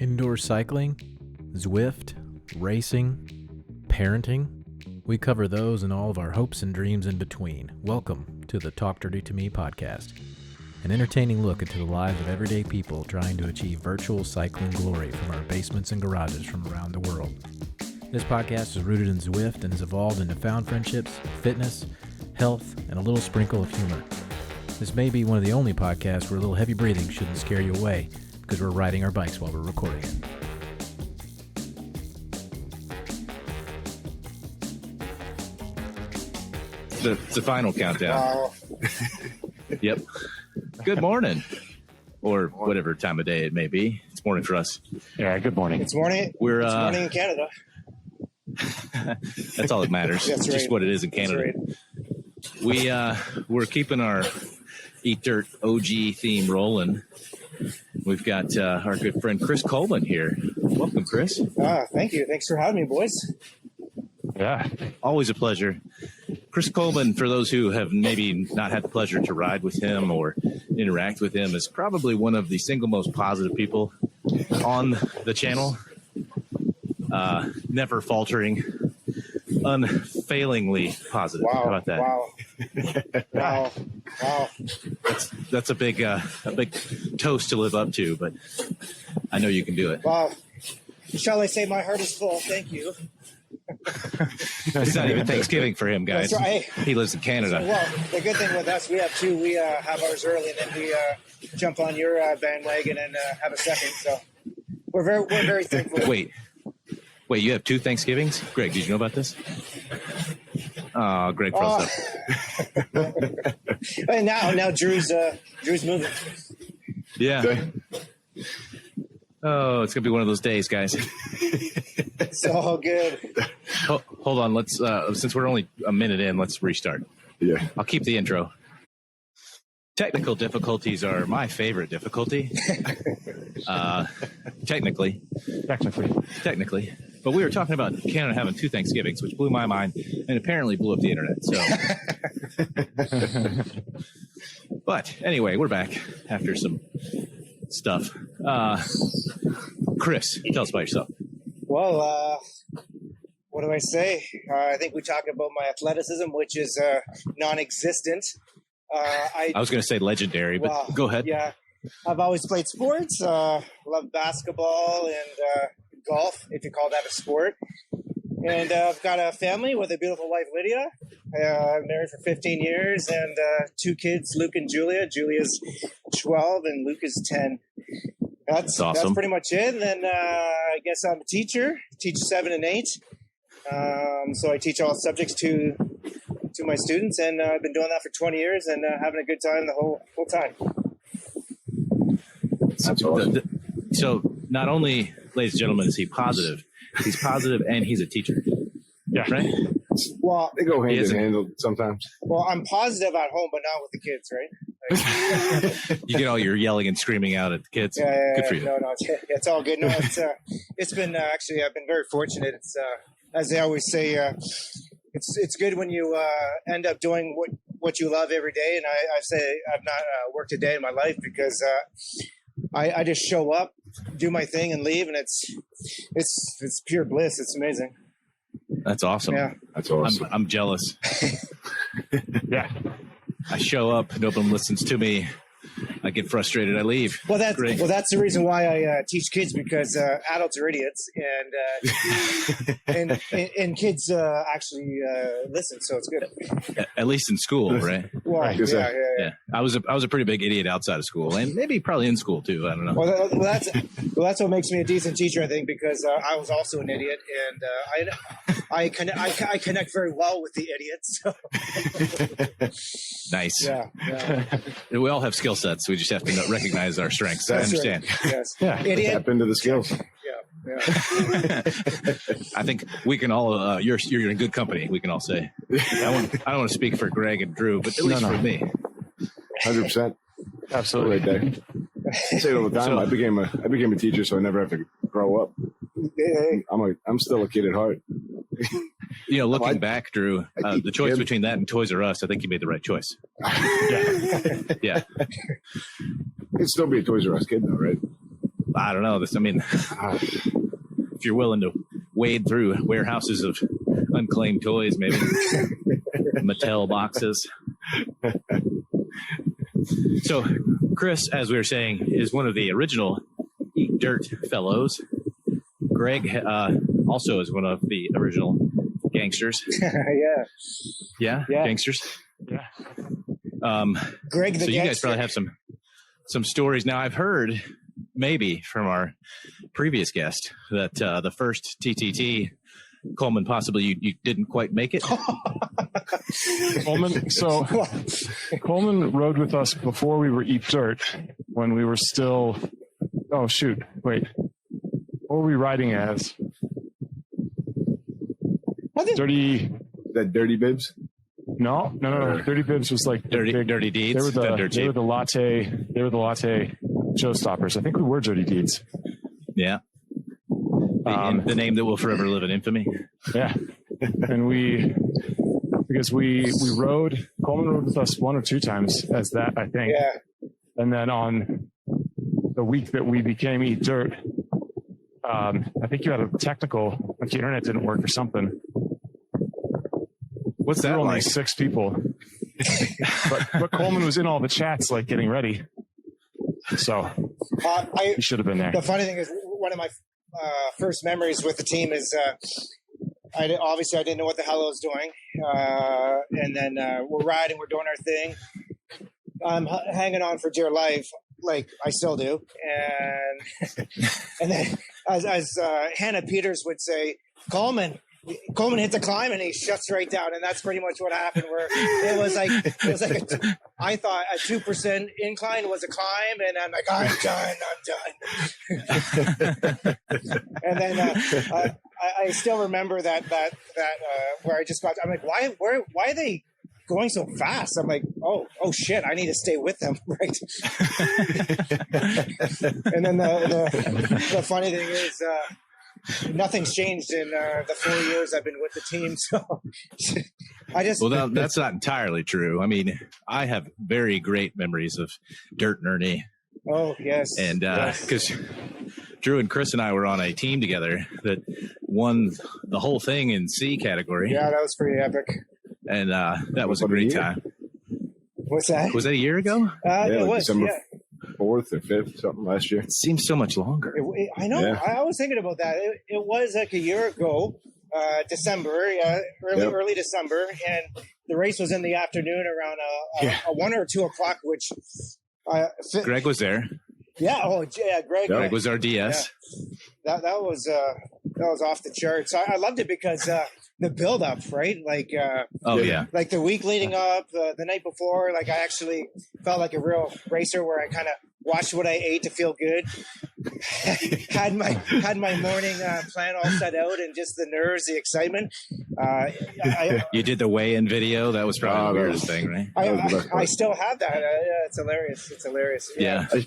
Indoor cycling, Zwift, racing, parenting. We cover those and all of our hopes and dreams in between. Welcome to the Talk Dirty to Me podcast, an entertaining look into the lives of everyday people trying to achieve virtual cycling glory from our basements and garages from around the world. This podcast is rooted in Zwift and has evolved into found friendships, fitness, health, and a little sprinkle of humor. This may be one of the only podcasts where a little heavy breathing shouldn't scare you away, because we're riding our bikes while we're recording it. The final countdown. Yep. Good morning, or whatever time of day it may be. It's morning for us. Yeah, good morning. It's morning. It's morning in Canada. That's all that matters. That's Just right. what it is in Canada. Right. We're keeping our Eat Dirt OG theme rolling. We've got our good friend Chris Coleman here. Welcome, Chris. Thank you. Thanks for having me, boys. Yeah. Always a pleasure. Chris Coleman, for those who have maybe not had the pleasure to ride with him or interact with him, is probably one of the single most positive people on the channel. Never faltering, unfailingly positive. Wow. How about that? Wow. That's a big toast to live up to, but I know you can do it. Wow. Shall I say my heart is full? Thank you. It's not even Thanksgiving for him, guys. That's right. He lives in Canada. Well, the good thing with us, we have two. We have ours early, and then we jump on your bandwagon and have a second. So we're very thankful. Wait, you have two Thanksgivings? Greg, did you know about this? Oh, Greg froze up. And now Drew's moving. Yeah. Oh, it's gonna be one of those days, guys. So good. Hold on. Let's since we're only a minute in, let's restart. Yeah. I'll keep the intro. Technical difficulties are my favorite difficulty. Technically. But we were talking about Canada having two Thanksgivings, which blew my mind and apparently blew up the internet. So, but anyway, we're back after some stuff. Chris, tell us about yourself. Well, what do I say? I think we talked about my athleticism, which is non-existent. I was going to say legendary, but go ahead. Yeah, I've always played sports. Love basketball and golf, if you call that a sport. And I've got a family with a beautiful wife, Lydia. I'm married for 15 years and two kids, Luke and Julia. Julia's 12 and Luke is 10. That's awesome. That's pretty much it. And then I guess I'm a teacher. I teach 7 and 8. So I teach all subjects to my students, and I've been doing that for 20 years and having a good time the whole time. That's awesome. So not only, ladies and gentlemen, is he positive, he's positive and he's a teacher. Yeah. Right? Well, they go hand in hand sometimes. Well, I'm positive at home, but not with the kids, right? You get all your yelling and screaming out at the kids. Yeah, good for you. No, it's all good. No, it's been actually, I've been very fortunate. It's as they always say, it's good when you end up doing what you love every day. And I say I've not worked a day in my life because I just show up, do my thing, and leave, and it's pure bliss. It's amazing. That's awesome. Yeah, that's awesome. I'm jealous. Yeah. I show up, no one listens to me. I get frustrated. I leave. Well, that's the reason why I teach kids, because adults are idiots, and kids actually listen, so it's good. At least in school, right? Well, Right. Yeah. I was a pretty big idiot outside of school, and maybe probably in school too. I don't know. Well, that's what makes me a decent teacher, I think, because I was also an idiot, and I connect very well with the idiots. So. Nice. Yeah. We all have skill sets. We just have to recognize our strengths. That's I understand. Right. Yes. Yeah. Idiot. Tap into the skills. Yeah. I think we can all. You're in good company. We can all say. I don't want to speak for Greg and Drew, but at least for me. 100%. Absolutely. Right there. I say it all the time. So, I became a teacher, so I never have to grow up. Hey. I'm still a kid at heart. You know, looking back, Drew, the choice between that and Toys R Us, I think you made the right choice. Yeah. Yeah. You'd still be a Toys R Us kid, though, right? I don't know. If you're willing to wade through warehouses of unclaimed toys, maybe Mattel boxes. So Chris, as we were saying, is one of the original Eat Dirt fellows. Greg also is one of the original gangsters. Yeah. Yeah, gangsters. Yeah. Greg the so you guys gangster. probably have some stories. Now I've heard maybe from our previous guest that the first TTT, Coleman, possibly you didn't quite make it. Coleman rode with us before we were Eat Dirt, when we were still. Oh shoot! Wait, what were we riding as? Dirty. That Dirty Bibs? No. Dirty Bibs was like Dirty Deeds. They were the latte showstoppers. I think we were Dirty Deeds. Yeah. The name that will forever live in infamy. Yeah. And because we rode, Coleman rode with us one or two times as that, I think. Yeah. And then on the week that we became Eat Dirt, I think you had a technical, like your internet didn't work or something. What's There that were only like? 6 people. but Coleman was in all the chats, like getting ready. So he should have been there. The funny thing is, one of my first memories with the team is I didn't know what the hell I was doing, and then we're riding, we're doing our thing. I'm hanging on for dear life, like I still do, and then as Hannah Peters would say, Coleman hits a climb and he shuts right down, and that's pretty much what happened. Where it was like I thought a 2% incline was a climb, and I'm like, I'm done. And then I still remember that where I just got. I'm like, why are they going so fast? I'm like, oh shit, I need to stay with them, right? And then the funny thing is. Nothing's changed in the 4 years I've been with the team, so Well, that's not entirely true. I mean, I have very great memories of Dirt and Ernie. Oh yes, and because Drew and Chris and I were on a team together that won the whole thing in C category. Yeah, that was pretty epic. And that was a great time. What's that? Was that a year ago? It was. December Yeah. 4th or 5th, something last year. It seems so much longer. I know. Yeah. I was thinking about that. It was like a year ago, December, early December, and the race was in the afternoon around a 1 or 2 o'clock, which Greg was there. Yeah. Oh, yeah. Greg was our DS. Yeah. That was off the charts. I loved it because the build up, right? Like like the week leading up, the night before, like I actually felt like a real racer where I kind of watched what I ate to feel good. had my morning plan all set out, and just the nerves, the excitement. You did the weigh-in video. That was probably the weirdest thing, right? I still have that. It's hilarious. It's hilarious. Yeah. I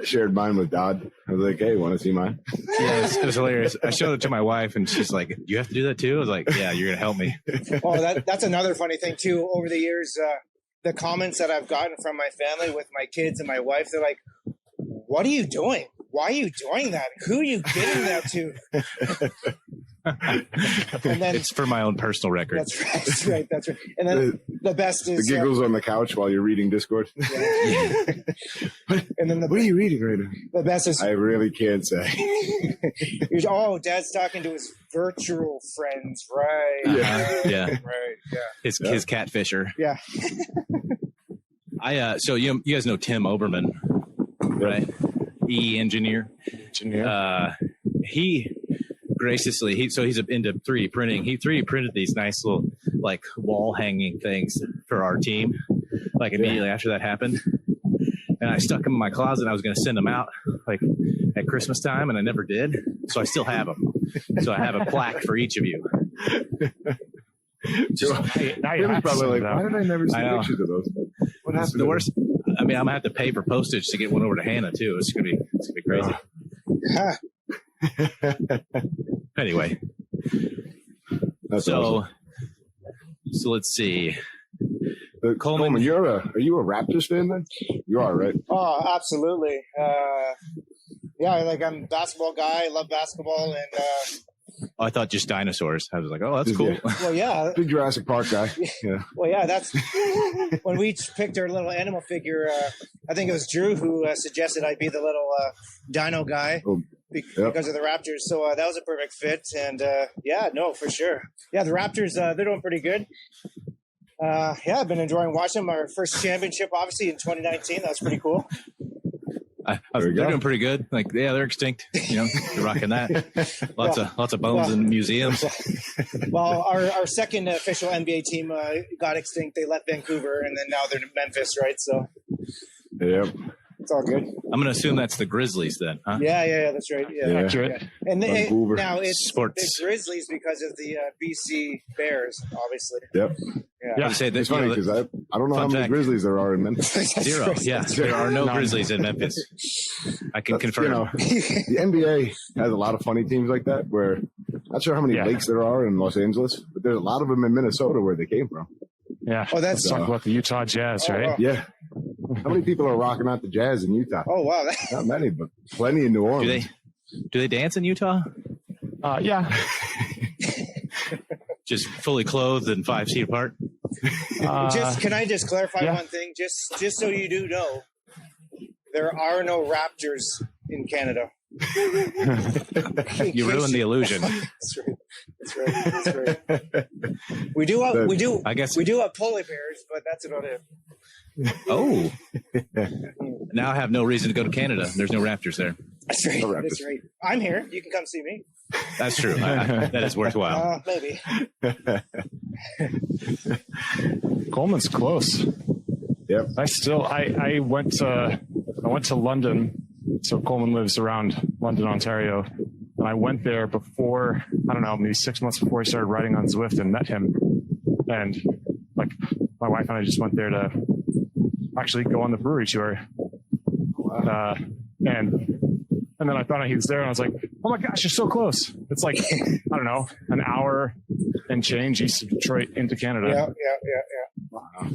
shared mine with Dodd. I was like, hey, want to see mine? Yeah, it was hilarious. I showed it to my wife, and she's like, you have to do that too? I was like, yeah, you're going to help me. Oh, that's another funny thing, too. Over the years, the comments that I've gotten from my family with my kids and my wife, they're like, what are you doing? Why are you doing that? Who are you giving that to? And then, it's for my own personal record. That's right. And then the best is the giggles on the couch while you're reading Discord. Yeah. And then what are you reading right now? The best is I really can't say. Dad's talking to his virtual friends, right? Yeah. Right. Yeah. His catfisher. Yeah. So you guys know Tim Oberman, right? Engineer. He graciously, he's into 3D printing. He 3D printed these nice little like wall hanging things for our team, like immediately after that happened. And I stuck them in my closet. And I was going to send them out like at Christmas time, and I never did. So I still have them. So I have a plaque for each of you. Probably like, why did I never see pictures of those? What happened? The worst. I mean, I'm gonna have to pay for postage to get one over to Hannah too. It's gonna be crazy. Anyway, so let's see. Coleman, are you a Raptors fan then? You are, right? Oh, absolutely. Yeah, like I'm a basketball guy. I love basketball, and I thought just dinosaurs. I was like, oh, that's cool. well, yeah, Big Jurassic Park guy. Yeah. well, yeah. That's when we picked our little animal figure. I think it was Drew who suggested I be the little dino guy because of the Raptors. So that was a perfect fit, and yeah, no, for sure. Yeah, the Raptors, they're doing pretty good. Yeah, I've been enjoying watching them. Our first championship, obviously, in 2019. That was pretty cool. They're doing pretty good. Like, yeah, they're extinct. They're rocking that. Lots of bones in museums. Well, our second official NBA team got extinct. They left Vancouver, and then now they're in Memphis, right? So, Yep. it's all good. I'm going to assume that's the Grizzlies then, huh? Yeah, that's right. Yeah. Accurate. And now it's Sports. the Grizzlies because of the BC Bears, obviously. Yep. I would say that, It's funny because I don't know how many fact. Grizzlies there are in Memphis. Zero. Right. Yeah, there are no Grizzlies in Memphis. I can confirm. The NBA has a lot of funny teams like that where not sure how many lakes there are in Los Angeles, but there's a lot of them in Minnesota where they came from. Yeah. Oh, that's Let's talk about the Utah Jazz, right? wow. Yeah. How many people are rocking out the Jazz in Utah? Oh, wow. Not many, but plenty in New Orleans. Do they dance in Utah? Yeah. Just fully clothed and 5 feet apart? Can I just clarify yeah. one thing? Just so you do know, there are no Raptors in Canada. You ruined the illusion. That's right. We do have polar bears, but that's about it. Oh. Now I have no reason to go to Canada. There's no Raptors there. That's right. No Raptors. That's right. I'm here. You can come see me. That's true. That is worthwhile. Maybe. Coleman's close. Yep. I went to London. So Coleman lives around London, Ontario. And I went there before, I don't know, maybe 6 months before I started writing on Zwift and met him. And like my wife and I just went there to actually go on the brewery tour. And then I found out he was there and I was like, oh my gosh, you're so close. It's like, I don't know, an hour and change east of Detroit into Canada. Yeah. Wow.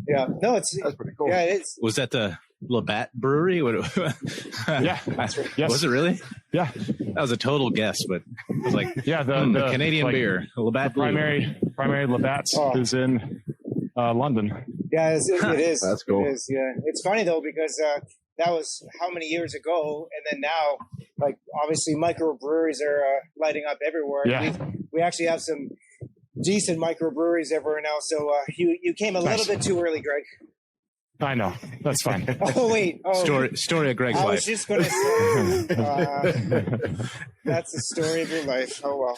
Yeah. No, that's pretty cool. Yeah, it is. Was that the Labatt Brewery? Yeah. That's right. Yes. Was it really? Yeah. That was a total guess, but it was like, Yeah. The Canadian like, beer. Labatt the primary Labatt's is in London. Yeah, it is. That's cool. It is, yeah. It's funny, though, because that was how many years ago, and then now, like, obviously microbreweries are lighting up everywhere. Yeah. We actually have some decent microbreweries everywhere now, so you came a little bit too early, Greg. I know. That's fine. Oh, wait. Oh, story of Greg's I life. was just going to say, that's the story of your life. Oh, well.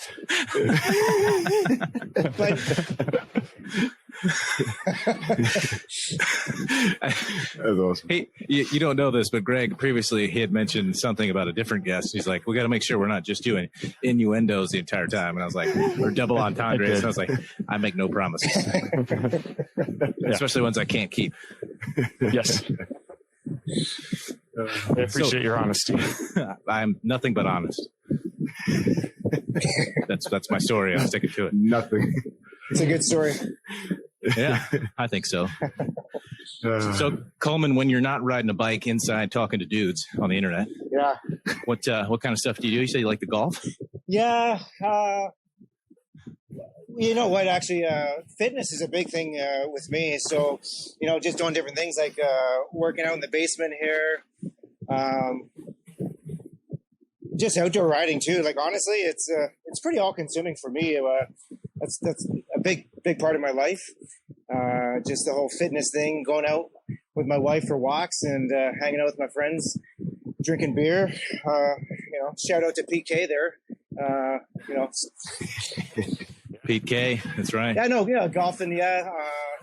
But That's awesome. Hey, you don't know this, but Greg previously he had mentioned something about a different guest. He's like, we got to make sure we're not just doing innuendos the entire time. And I was like, or double entendres. And I was like, I make no promises, especially ones I can't keep. Yes. I appreciate your honesty. I'm nothing but honest. That's my story. I'm sticking to it. Nothing. it's a good story. Yeah, I think so. So, Coleman, when you're not riding a bike inside talking to dudes on the internet, Yeah. what kind of stuff do you do? You say you like to golf? Yeah. You know what? Actually, fitness is a big thing with me. So, just doing different things like working out in the basement here. Just outdoor riding too. Like honestly, it's pretty all consuming for me. That's a big part of my life. Just the whole fitness thing, going out with my wife for walks and hanging out with my friends, drinking beer. Shout out to PK there. Pete K, that's right. Yeah, no, golfing,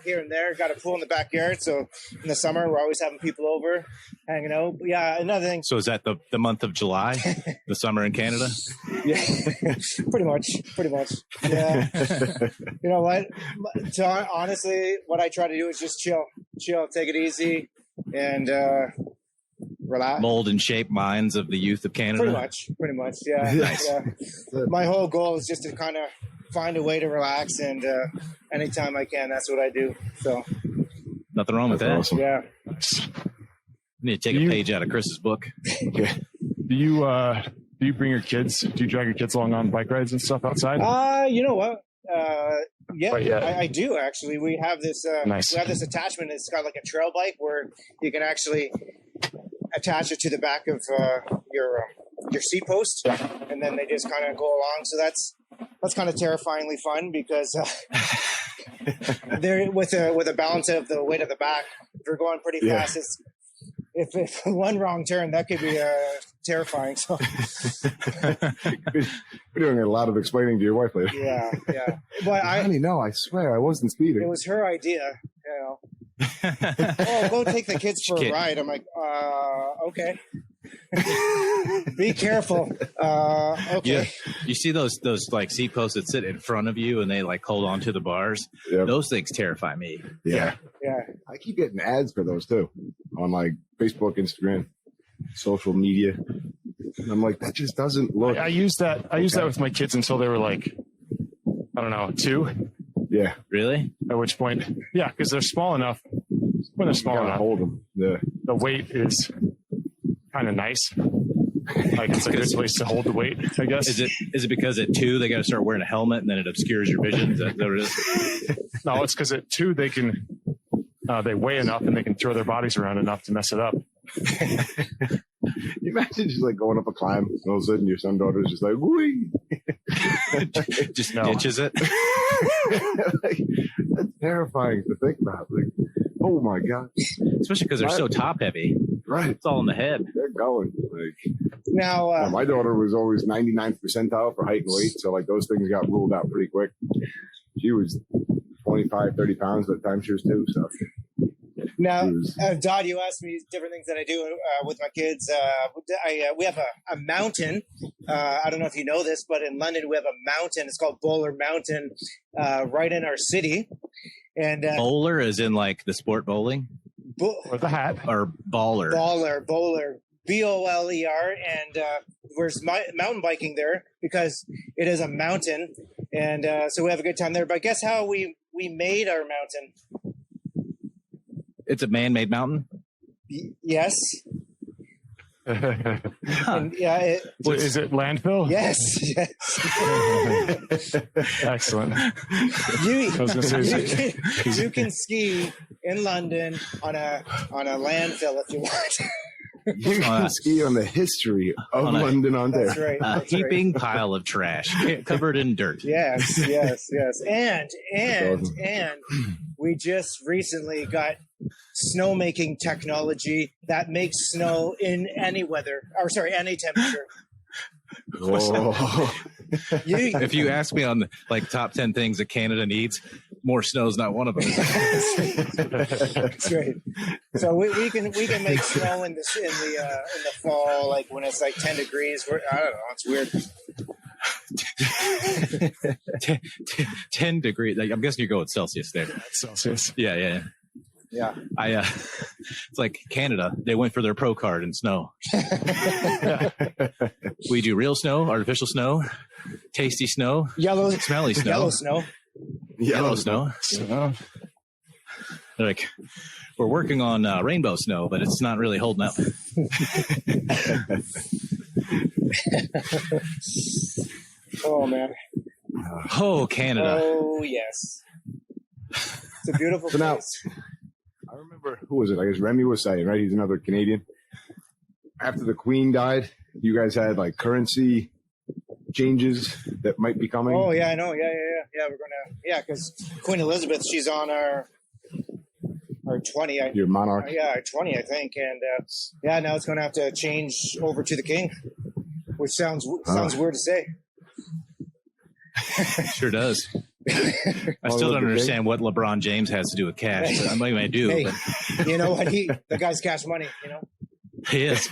here and there. Got a pool in the backyard, so in the summer we're always having people over, hanging out. But yeah, another thing. So is that the month of July, the summer in Canada? Yeah, pretty much. Yeah. You know what? Honestly, what I try to do is just chill, take it easy, and relax. Mold and shape minds of the youth of Canada. Pretty much. Yeah. Nice. Yeah. My whole goal is just to kind of find a way to relax, and anytime I can, that's what I do. So Nothing wrong with that. Awesome. yeah. Need to take a page out of Chris's book. Do Do you bring your kids? Do you drag your kids along on bike rides and stuff outside? You know what? Yeah, yeah. I do actually. We have this. Nice. We have this attachment. It's got like a trail bike where you can actually attach it to the back of your seat post, and then they just kind of go along. So that's kind of terrifyingly fun because they're with a balance of the weight of the back. If you're going pretty fast, if one wrong turn, that could be terrifying. So We're doing a lot of explaining to your wife later. yeah. But Honey, no, I swear I wasn't speeding. it was her idea, you know. Oh, go take the kids for a ride. I'm like, okay. Be careful. Okay. You see those like seat posts that sit in front of you and they like hold on to the bars? Yep. Those things terrify me. Yeah. Yeah. I keep getting ads for those too on like Facebook, Instagram, social media. And I'm like, that just doesn't look. I used that with my kids until they were like, I don't know, 2. Yeah. Really? At which point, yeah, because they're small enough. When they're small Gotta enough, hold them. Yeah. the weight is kind of nice. Like it's a good place to hold the weight, I guess. Is it because at 2 they got to start wearing a helmet and then it obscures your vision? Is that what it is? No, it's because at 2 they can they weigh enough and they can throw their bodies around enough to mess it up. You imagine just like going up a climb and all of a sudden your son daughter's just like, whee! Just ditches it. Like, that's terrifying to think about. Like, oh my God. Especially because they're so top heavy. Right. It's all in the head. They're going. Like, Now, my daughter was always 99th percentile for height and weight. So like those things got ruled out pretty quick. She was 25, 30 pounds by the time she was 2. So Dodd, you asked me different things that I do with my kids. We have a mountain. I don't know if you know this, but in London we have a mountain. It's called Bowler Mountain, right in our city. And bowler is in like the sport bowling, With the hat. or baller. Bowler, Boler. And there's mountain biking there because it is a mountain, and so we have a good time there. But guess how we made our mountain? It's a man-made mountain. Yes. And, yeah. Is it landfill? Yes. Excellent. You can ski in London on a landfill if you want. you can ski on the history of London, Ontario. That's right. A heaping pile of trash covered in dirt. Yes. And we just recently got snowmaking technology that makes snow in any weather, any temperature. Oh. If you ask me on like top 10 things that Canada needs, more snow is not one of them. That's right. So we can make snow in the fall, like when it's like 10 degrees. I don't know. It's weird. 10 degrees. Like, I'm guessing you're going Celsius there. Celsius. Yeah. It's like Canada. They went for their pro card in snow. We do real snow, artificial snow, tasty snow, smelly snow, yellow snow. They're like, we're working on rainbow snow, but it's not really holding up. Oh man. Oh, Canada. Oh yes. It's a beautiful place. Now, I remember, who was it? I guess Remy was saying, right? He's another Canadian. After the Queen died, you guys had like currency changes that might be coming. Oh yeah, I know. Yeah. We're gonna because Queen Elizabeth, she's on our 20. Your monarch. Our 20, I think, and now it's gonna have to change over to the King, which sounds weird to say. Sure does. I still don't understand what LeBron James has to do with cash. But I'm not going to do. Hey, but you know what? The guy's cash money. You know. He is.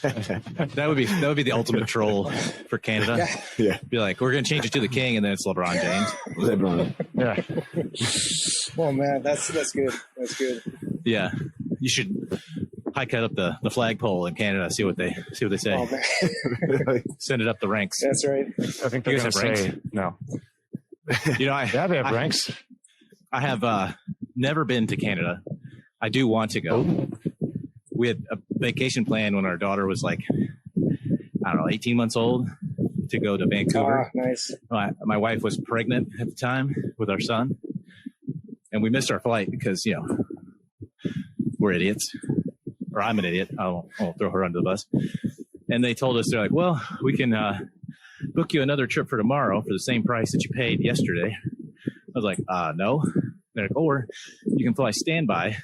That would be the ultimate troll for Canada. Yeah. Be like, we're going to change it to the King, and then it's LeBron James. LeBron. Yeah. Oh man, that's good. That's good. Yeah, you should hike it up the flagpole in Canada. See what they say. Oh man. Send it up the ranks. That's right. I think You they're guys going have to ranks? say no. You know, They have ranks. I have never been to Canada. I do want to go. We had a vacation plan when our daughter was like I don't know, 18 months old to go to Vancouver. Nice. My wife was pregnant at the time with our son, and we missed our flight because, we're idiots, or I'm an idiot. I won't throw her under the bus. And they told us, they're like, well, we can book you another trip for tomorrow for the same price that you paid yesterday. I was like, no. They're like, or you can fly standby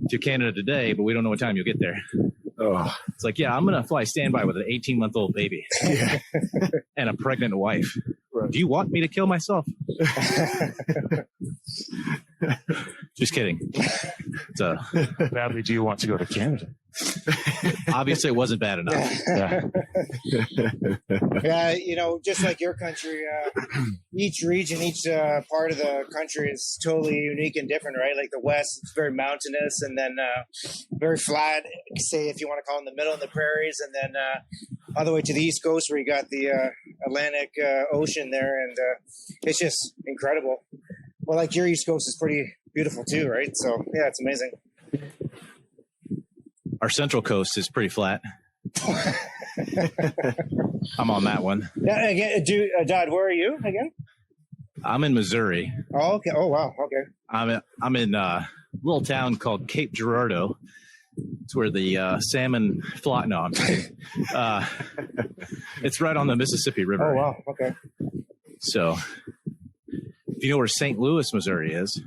to Canada today, but we don't know what time you'll get there. Oh, It's like, yeah, I'm going to fly standby with an 18-month-old baby and a pregnant wife. Right. Do you want me to kill myself? Just kidding. Badly, do you want to go to Canada? Obviously, it wasn't bad enough. Yeah. Yeah, just like your country, each region, each part of the country is totally unique and different, right? Like the West, it's very mountainous, and then very flat, say, if you want to call it in the middle of the prairies, and then all the way to the East Coast where you got the Atlantic Ocean there, and it's just incredible. Well, like your East Coast is pretty beautiful too, right? So, yeah, it's amazing. Our Central Coast is pretty flat. I'm on that one. Yeah, again, Dodd, where are you again? I'm in Missouri. Oh, okay. Oh, wow. Okay. I'm in a little town called Cape Girardeau. It's where the salmon fly. No, I'm kidding. It's right on the Mississippi River. Oh, wow. Okay. So, if you know where St. Louis, Missouri is,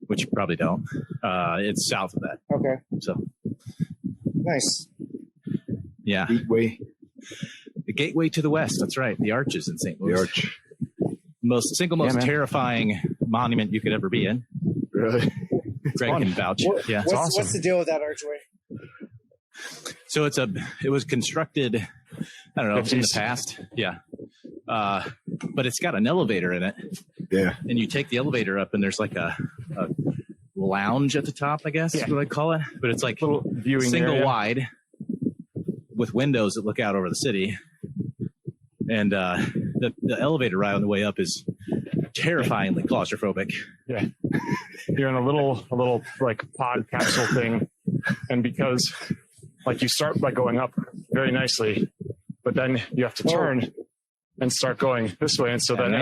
which you probably don't, it's south of that. Okay. So, nice. Yeah. Gateway. The gateway to the West. That's right. The Arches in St. Louis. The Arch. Most terrifying monument you could ever be in. Really? Greg can vouch. Yeah. What's the deal with that archway? So it was constructed, I don't know, in the past. Yeah. But it's got an elevator in it. Yeah. And you take the elevator up and there's like a lounge at the top, I guess is what I call it. But it's like Little viewing single area. wide with windows that look out over the city. And the elevator ride on the way up is terrifyingly claustrophobic. Yeah. You're in a little like pod capsule thing. And because like you start by going up very nicely, but then you have to turn and start going this way. And so then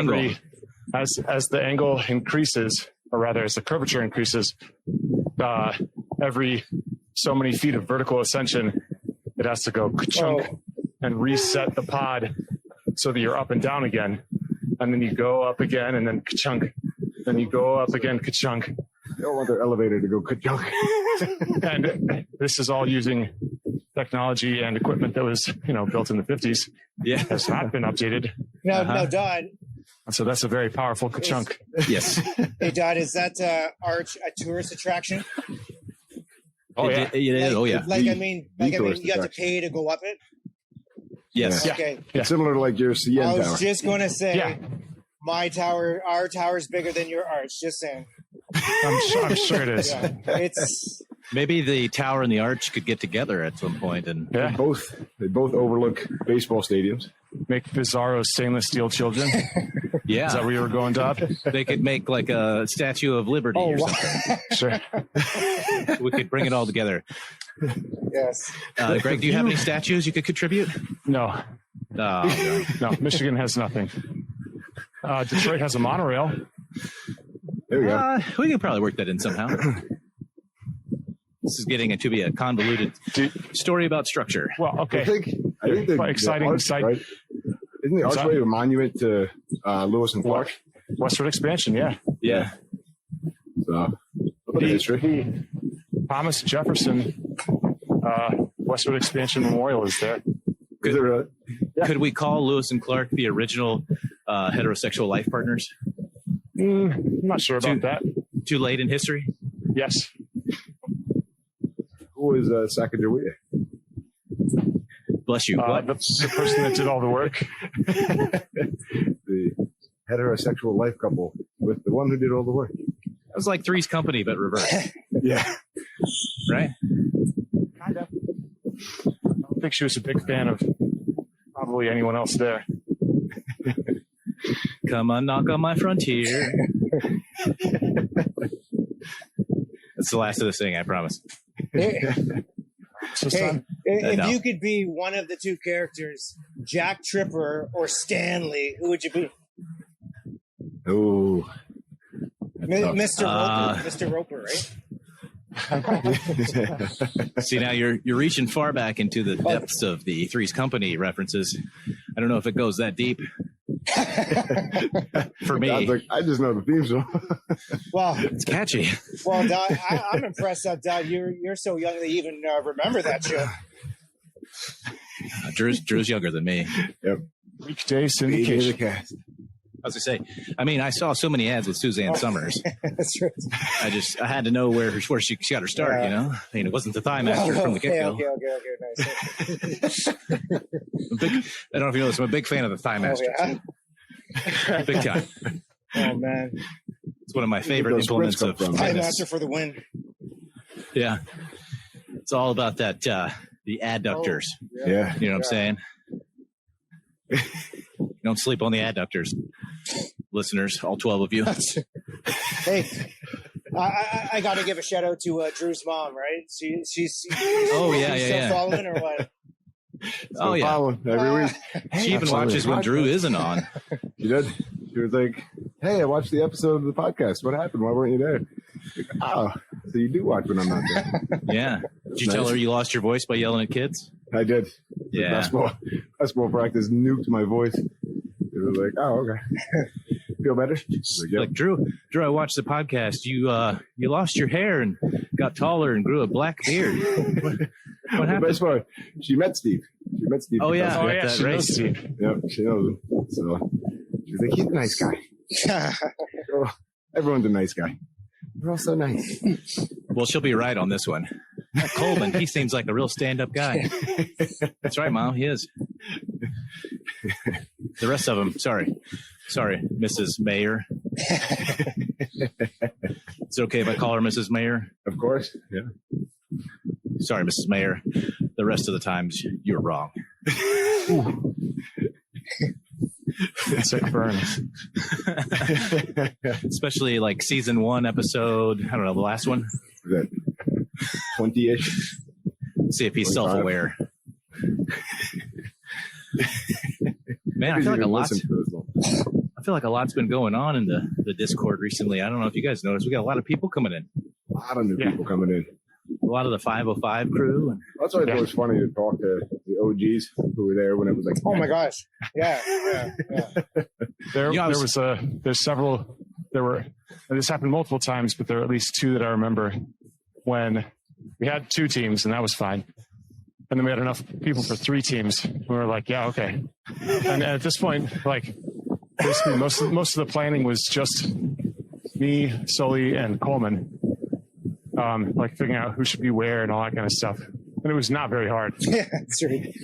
as the angle increases, or rather as the curvature increases, every so many feet of vertical ascension, it has to go ka-chunk and reset the pod so that you're up and down again. And then you go up again and then ka-chunk. Then you go up again, ka-chunk. They don't want their elevator to go ka-chunk. And this is all using technology and equipment that was, built in the 50s. Yeah. Has not been updated. Now, Dodd. So that's a very powerful ka-chunk. Yes. Hey, Dodd, is that arch a tourist attraction? Oh, yeah. It is. Oh, yeah. Like, I mean, you tourist have to attraction. pay to go up it? Yes. Yeah. Okay. Yeah. Similar to like your CN I was tower. just going to say, Yeah. our tower is bigger than your arch. Just saying. I'm sure it is. Yeah. It's Maybe the tower and the arch could get together at some point and Yeah. They both overlook baseball stadiums. Make Bizarro stainless steel children. yeah, Is that where you were going, Dodd? they could make like a Statue of Liberty or something. Sure. We could bring it all together. yes. Greg, do you have any statues you could contribute? No. No. No. Michigan has nothing. Detroit has a monorail. There we go. We could probably work that in somehow. This is getting to be a convoluted story about structure. Well, okay. I think Exciting arch, site. right? Isn't the archway a monument to Lewis and Clark? Westward expansion, yeah. Yeah. So, the history. Thomas Jefferson Westward Expansion Memorial is there. Is it really? Could we call Lewis and Clark the original heterosexual life partners? I'm not sure about that. Too late in history? Yes. Who is Sacagawea? Bless you. What? The person that did all the work. The heterosexual life couple with the one who did all the work. That was like Three's Company, but reversed, Yeah. right? Kind of. I don't think she was a big fan of probably anyone else there. Come on, knock on my frontier. That's the last of this thing, I promise. So, Hey, son, If No. you could be one of the two characters, Jack Tripper or Stanley, who would you be? Oh, Mr. Roper. Mr. Roper, right? See, now you're reaching far back into the depths of the Three's Company references. I don't know if it goes that deep. For me, I just know the theme song. Well, it's catchy. well, Doug, I'm impressed that you're so young that you even remember that show. Drew's younger than me. Yep. Weekday syndication. Cast. I was gonna say, I mean, I saw so many ads with Suzanne Summers. That's right. I had to know where she got her start. You know, I mean, it wasn't the Thigh Master from the get go. Okay, nice. I don't know if you know this. I'm a big fan of the Thigh Master. Oh, yeah? Big time. Oh man, It's one of my favorite those implements sprints of come from? Time fitness. Master for the win. Yeah, it's all about that the adductors. Yeah. You know what I'm saying? Don't sleep on the adductors, listeners, all 12 of you. Hey, I got to give a shout out to Drew's mom, right? She's Oh, yeah, she's yeah, still yeah. following or what? Oh, yeah. Following every week. She even watches when Drew isn't on. She did. She was like, "Hey, I watched the episode of the podcast. What happened? Why weren't you there?" Like, oh, so you do watch when I'm not there. Yeah. Did you tell her you lost your voice by yelling at kids? I did. Yeah. Basketball practice nuked my voice. It was like, oh, okay. Feel better? Like, yep. Like, Drew, I watched the podcast. You lost your hair and got taller and grew a black beard. What The happened? best part, she met Steve. Oh, yeah. Oh, At yeah, that she knows race. Steve. Yep, she knows him. So she's like, he's a nice guy. Oh, everyone's a nice guy. We're all so nice. Well, she'll be right on this one. Coleman, he seems like a real stand-up guy. That's right, Mom. He is. The rest of them, sorry, Mrs. Mayor. Is it okay if I call her Mrs. Mayor? Of course. Yeah. Sorry, Mrs. Mayor. The rest of the times, you're wrong. Sick burn. Especially like season 1 episode, I don't know, the last one. Is that 20-ish? See if he's 25. self-aware. Man, I feel like a lot's been going on in the Discord recently. I don't know if you guys noticed. We got a lot of people coming in. A lot of new people coming in. A lot of the 505 crew. And That's why I thought it was funny to talk to the OGs who were there when it was like, Oh my gosh! Yeah. There's several. This happened multiple times, but there are at least two that I remember when we had 2 teams, and that was fine. And then we had enough people for 3 teams. We were like, yeah, okay. And at this point, like, basically most of the planning was just me, Sully, and Coleman, like figuring out who should be where and all that kind of stuff. And it was not very hard. Yeah, that's right.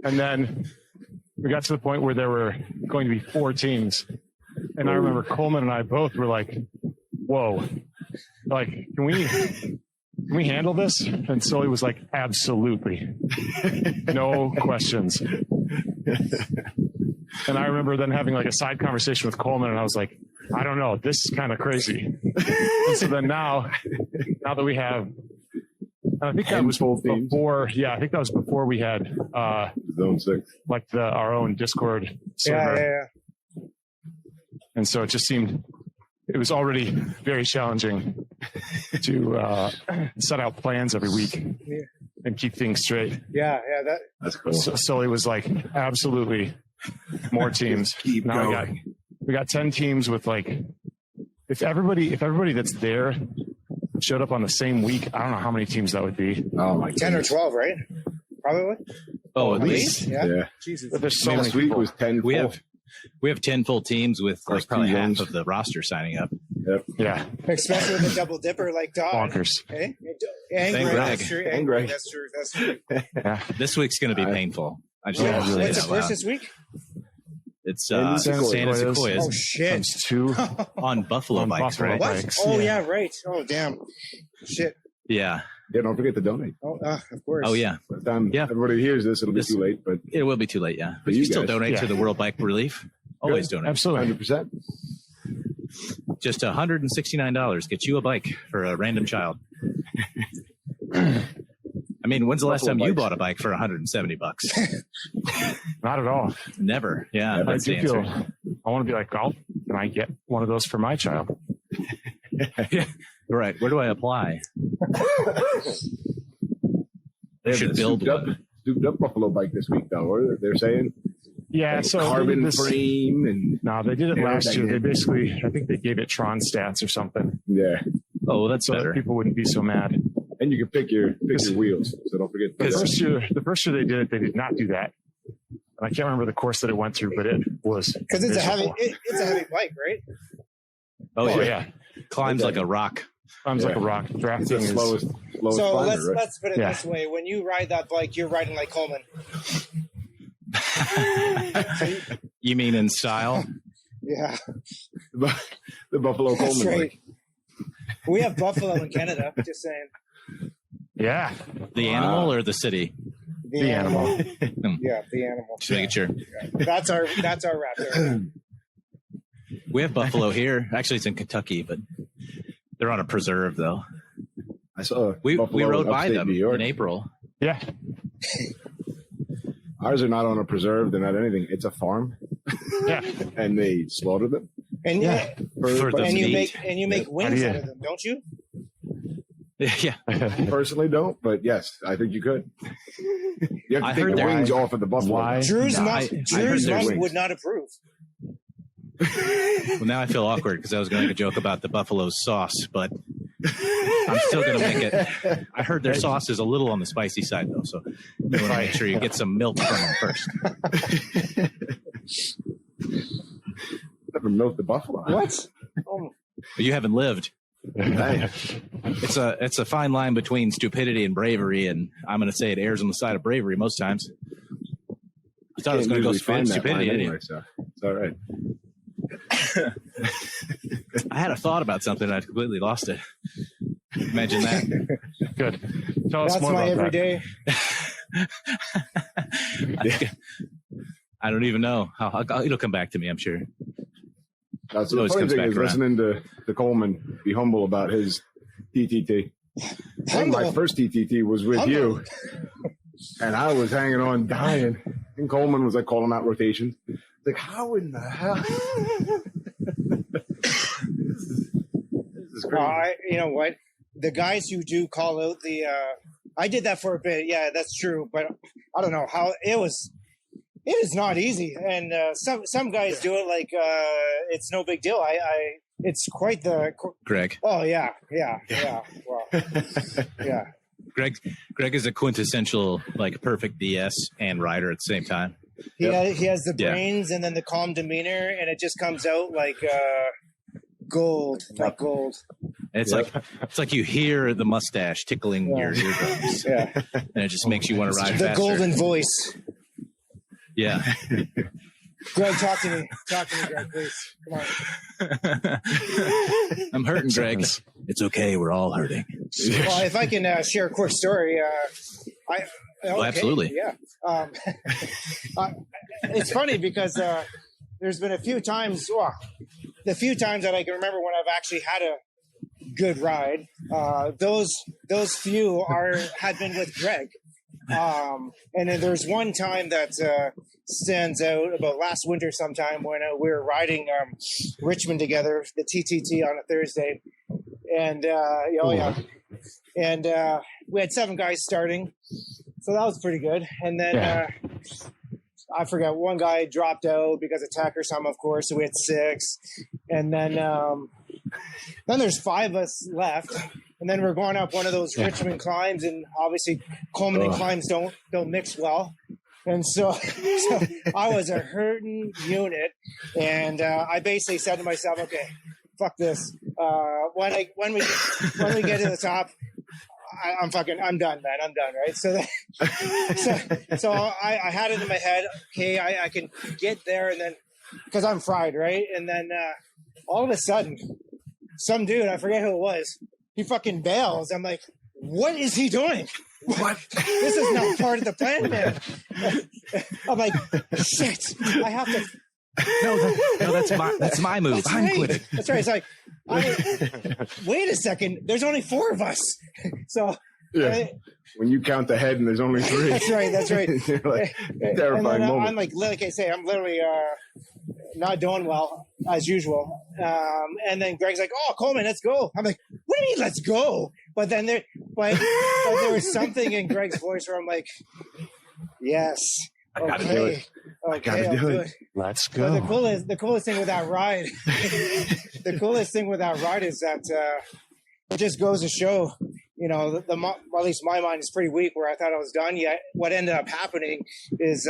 And then we got to the point where there were going to be 4 teams. And I remember Coleman and I both were like, whoa, like, can we handle this? And Sully was like, absolutely. No questions. And I remember then having like a side conversation with Coleman, and I was like, I don't know, this is kind of crazy. And so then now that we have, and I think that was before, I think that was before we had Zone 6. like our own Discord server. Yeah. And so it just seemed, it was already very challenging to set out plans every week and keep things straight. Yeah. That's cool. So Sully was like, absolutely, more teams. Keep now going. we got 10 teams with like, if everybody that's there showed up on the same week, I don't know how many teams that would be. Oh my 10 or 12, right? Probably. oh, at least. Yeah. Jesus. But there's so many Last week people. was 10 We full. have 10 full teams with like Plus probably 2 half zones. of the roster signing up. Yep. Yeah, Especially with a double dipper like Doc. bonkers. Eh? Thank And Greg. Greg. That's true. And Greg. That's true. That's true. Yeah, This week's going to be painful. I just Yeah, want to say What's that the out first loud. this week? It's San Santa Sequoias. Sequoias Oh, shit. times 2. on Buffalo On bikes, Buffalo right? bikes. What? Oh, yeah, right. Oh, damn. Shit. Yeah. Yeah, don't forget to donate. Oh, of course. Oh, yeah. By the time Yeah. everybody hears this, it'll be too late, but It will be too late, yeah. But you you still guys. donate to Yeah. the World Bike Relief. Always donate. Absolutely. 100%. Just $169 gets you a bike for a random child. I mean, when's the last Buffalo time you bikes. bought a bike for $170? Not at all. Never. Yeah, I that's the do answer. feel, I want to be like, oh, can I get one of those for my child? Yeah. Right. Where do I apply? They should have build souped up buffalo bike this week, though. Or they're saying Yeah, like so they did carbon this- frame and No, they did it last year. They aerodynamic. basically, I think they gave it Tron stats or something, yeah, Oh, that's so that better. people wouldn't be so mad. and you can pick your wheels. So don't forget. The to first year they did it, they did not do that. And I can't remember the course that it went through, but it was Because it's a heavy, miserable. it's a heavy bike, right? Oh, Oh yeah. yeah, Climbs like a rock. climbs like a Yeah. rock. It's Drafting the is slowest So climber, let's right? let's put it Yeah. this way: when you ride that bike, you're riding like Coleman. You mean in style? Yeah, the Buffalo that's Coleman right. bike. We have buffalo in Canada. Just saying. yeah. The animal or the city? The animal. Yeah, the animal. Just making sure. That's our raptor. We have buffalo here. Actually, it's in Kentucky, but they're on a preserve, though. I saw We Buffalo rode in by upstate them New York. in April. Yeah. Ours are not on a preserve. They're not anything. It's a farm, Yeah. and they slaughter them. And Yeah. For the and you meat. make wings do you- out of them, don't you? Yeah. Personally, don't, but yes, I think you could. You have to I take heard the there- wings off of the buffalo. Why? Drew's No, mom, I heard Drew's there's mom wings. would not approve. Well, now I feel awkward because I was going to make a joke about the buffalo sauce, but I'm still going to make it. I heard their sauce is a little on the spicy side, though, so you want to make sure you get some milk from them first. Never milk the buffalo. What? Oh, But you haven't lived. Hey, It's a fine line between stupidity and bravery, and I'm going to say it errs on the side of bravery most times. I thought it was going to go find that stupidity, line didn't you? anyway, so it's all right. I had a thought about something, and I completely lost it. Imagine that. Good. Tell us that's more my about that. everyday. I don't even know how it'll come back to me. I'm sure. So It the always funny comes thing back is around. listening to Coleman be humble about his TTT. I think my Humble. first TTT was with Humble. you, and I was hanging on dying. And Coleman was like calling out rotations. Like, how in the hell? This is crazy. You know what? The guys who do call out the, I did that for a bit. Yeah, that's true. But I don't know how it was. It is not easy, and some guys do it like it's no big deal. It's quite the. Greg. Oh yeah. Well, yeah. Greg is a quintessential like perfect DS and rider at the same time. He has the Yeah. brains and then the calm demeanor, and it just comes out like gold, like gold. And it's like you hear the mustache tickling your eardrums, Yeah, and it just makes you want to ride the faster. golden voice. Yeah. Greg, talk to me, Greg, please. Come on. I'm hurting, Greg. It's okay. We're all hurting. Well, if I can share a quick story, okay, absolutely. Yeah. It's funny because there's been a few times, the few times that I can remember when I've actually had a good ride. Those few had been with Greg. And then there's one time that stands out about last winter sometime when we were riding Richmond together, the TTT on a Thursday. And, and we had 7 guys starting. So that was pretty good. And then I forgot, one guy dropped out because of tech or something, of course. So we had 6. And then there's 5 of us left. And then we're going up one of those Richmond climbs, and obviously Coleman and climbs don't mix well. And so I was a hurting unit, and I basically said to myself, "Okay, fuck this. When we get to the top, I'm done, man. I'm done, right?" So I had it in my head. Okay, I can get there, and then because I'm fried, right? And then all of a sudden, some dude, I forget who it was, he fucking bails. I'm like, what is he doing? What? This is not part of the plan, man. I'm like, shit. I have to. No, that's my move. That's I'm right. quitting. That's right. It's like, wait a second. There's only 4 of us. So Yeah. When you count the head and there's only 3. That's right. That's right. You're like, terrifying moment. I'm like I say, I'm literally not doing well as usual. And then Greg's like, "Oh, Coleman, let's go." I'm like, "What do you mean, let's go?" But then there was something in Greg's voice where I'm like, "Yes, I gotta do it. Okay, I gotta I'll do do it. it." Let's go. But the coolest thing with that ride, is that it just goes to show, well, at least my mind is pretty weak where I thought I was done. Yet what ended up happening is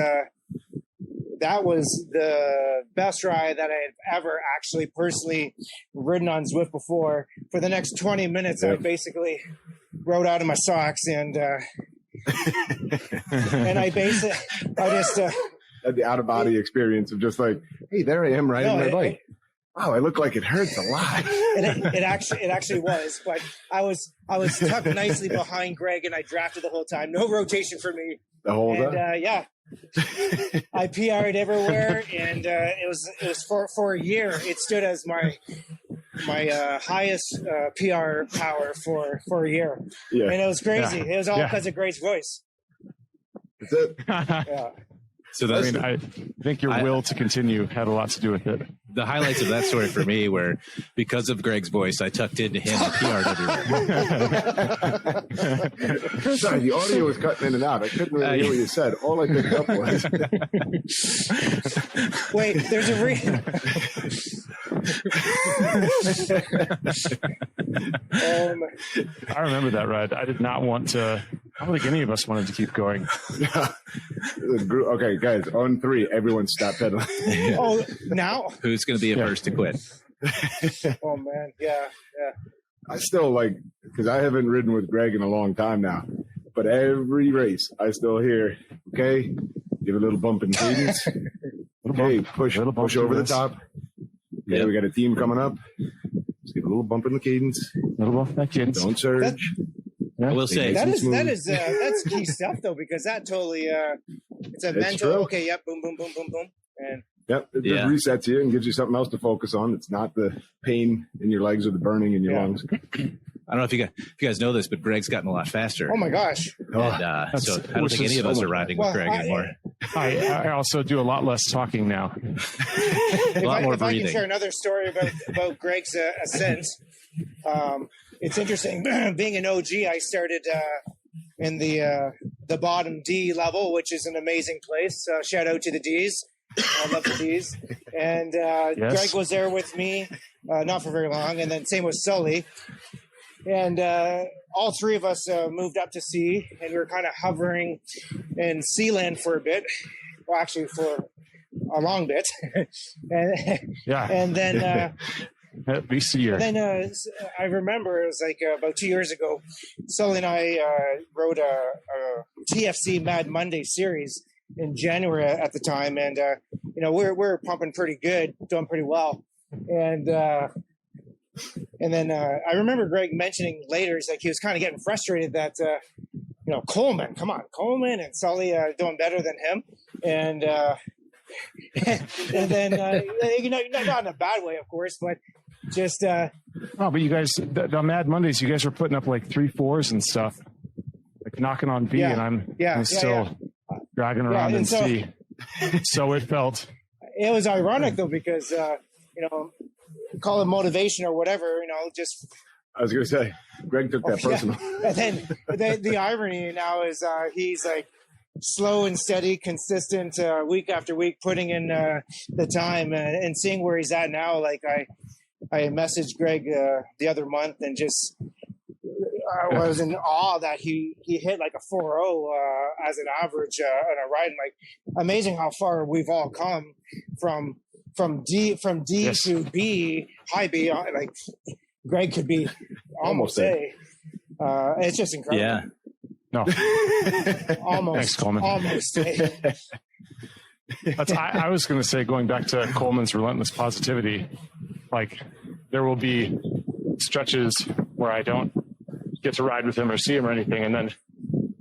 that was the best ride that I had ever actually personally ridden on Zwift before. For the next 20 minutes, I basically rode out of my socks and I just had the out of body experience of just like, hey, there I am riding my bike. Wow, I look like it hurts a lot. It actually was, but I was tucked nicely behind Greg, and I drafted the whole time. No rotation for me. The whole time. I PR'd everywhere, and it was for a year. It stood as my highest PR power for a year. Yeah, and it was crazy. Yeah. It was all because of Greg's voice. That's it. Yeah. So that's, I think your will to continue had a lot to do with it. The highlights of that story for me were because of Greg's voice, I tucked into him and PR'd everywhere. Sorry, the audio was cutting in and out. I couldn't really hear what you said. All I picked up was... Wait, there's a I remember that ride. I did not want to... I don't think any of us wanted to keep going. Okay, guys, on 3, everyone stop pedaling. Oh, now? Who's going to be first to quit? Oh, man. Yeah. I still because I haven't ridden with Greg in a long time now, but every race I still hear, okay, give a little bump in cadence. Okay, push over the top. Okay, we got a team coming up. Let's give a little bump in the cadence. Little bump in the cadence. Don't surge. I will say that's key stuff though, because that totally it's a mental. True. Okay, yep, boom, boom, boom, boom, boom, and it just resets you and gives you something else to focus on. It's not the pain in your legs or the burning in your lungs. I don't know if you guys know this, but Greg's gotten a lot faster. Oh my gosh! And, so I don't think any of us are riding with Greg anymore. I also do a lot less talking now. A lot more breathing. I can share another story about Greg's ascent. It's interesting. Being an OG, I started in the bottom D level, which is an amazing place. Shout out to the Ds. I love the Ds. And Greg was there with me, not for very long. And then same with Sully. And all 3 of us moved up to C, and we were kind of hovering in C-land for a bit. Well, actually, for a long bit. And then... At least a year. Then I remember it was like about 2 years ago, Sully and I wrote a TFC Mad Monday series in January at the time, and we're pumping pretty good, doing pretty well, and then I remember Greg mentioning later, he's like he was kind of getting frustrated that Coleman and Sully are doing better than him, and then not in a bad way, of course, but just but you guys, the Mad Mondays, you guys were putting up like 3 4s and stuff, like knocking on B, and I'm still dragging around in C. So it felt. It was ironic though, because call it motivation or whatever, just. I was going to say, Greg took that personal. And then the irony now is he's like slow and steady, consistent, week after week, putting in the time and seeing where he's at now. Like I messaged Greg the other month and just I was in awe that he hit like a 4.0 as an average on a ride. And like amazing how far we've all come from D to B, high B. Like Greg could be almost A. It's just incredible. Yeah. No. Almost. Thanks, Coleman. Almost. I was going to say, going back to Coleman's relentless positivity, like there will be stretches where I don't get to ride with him or see him or anything, and then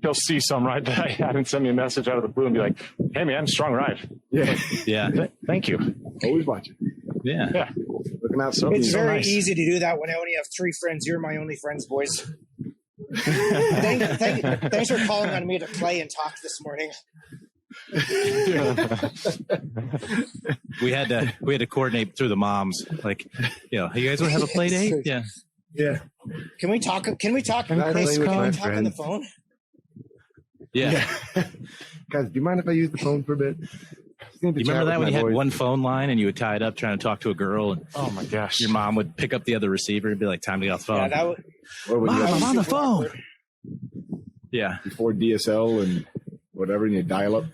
he'll see some ride that I had and send me a message out of the blue and be like, "Hey man, strong ride." Yeah. Yeah. Thank you. Always watching. Yeah. Looking out. It's very easy to do that when I only have 3 friends. You're my only friends, boys. Thanks for calling on me to play and talk this morning. We had to coordinate through the moms. Like, you guys want to have a play date? Yeah. Yeah. Can we talk? Can we talk? Can I play with my talk on friend? the phone? Yeah. Guys, do you mind if I use the phone for a bit? You remember that when you had one phone line and you would tie it up trying to talk to a girl, and Oh my gosh. your mom would pick up the other receiver and be like, "Time to get off the phone." Yeah, that would. Mom, I'm on the super phone. awkward. Yeah. Before DSL and whatever, and you dial up.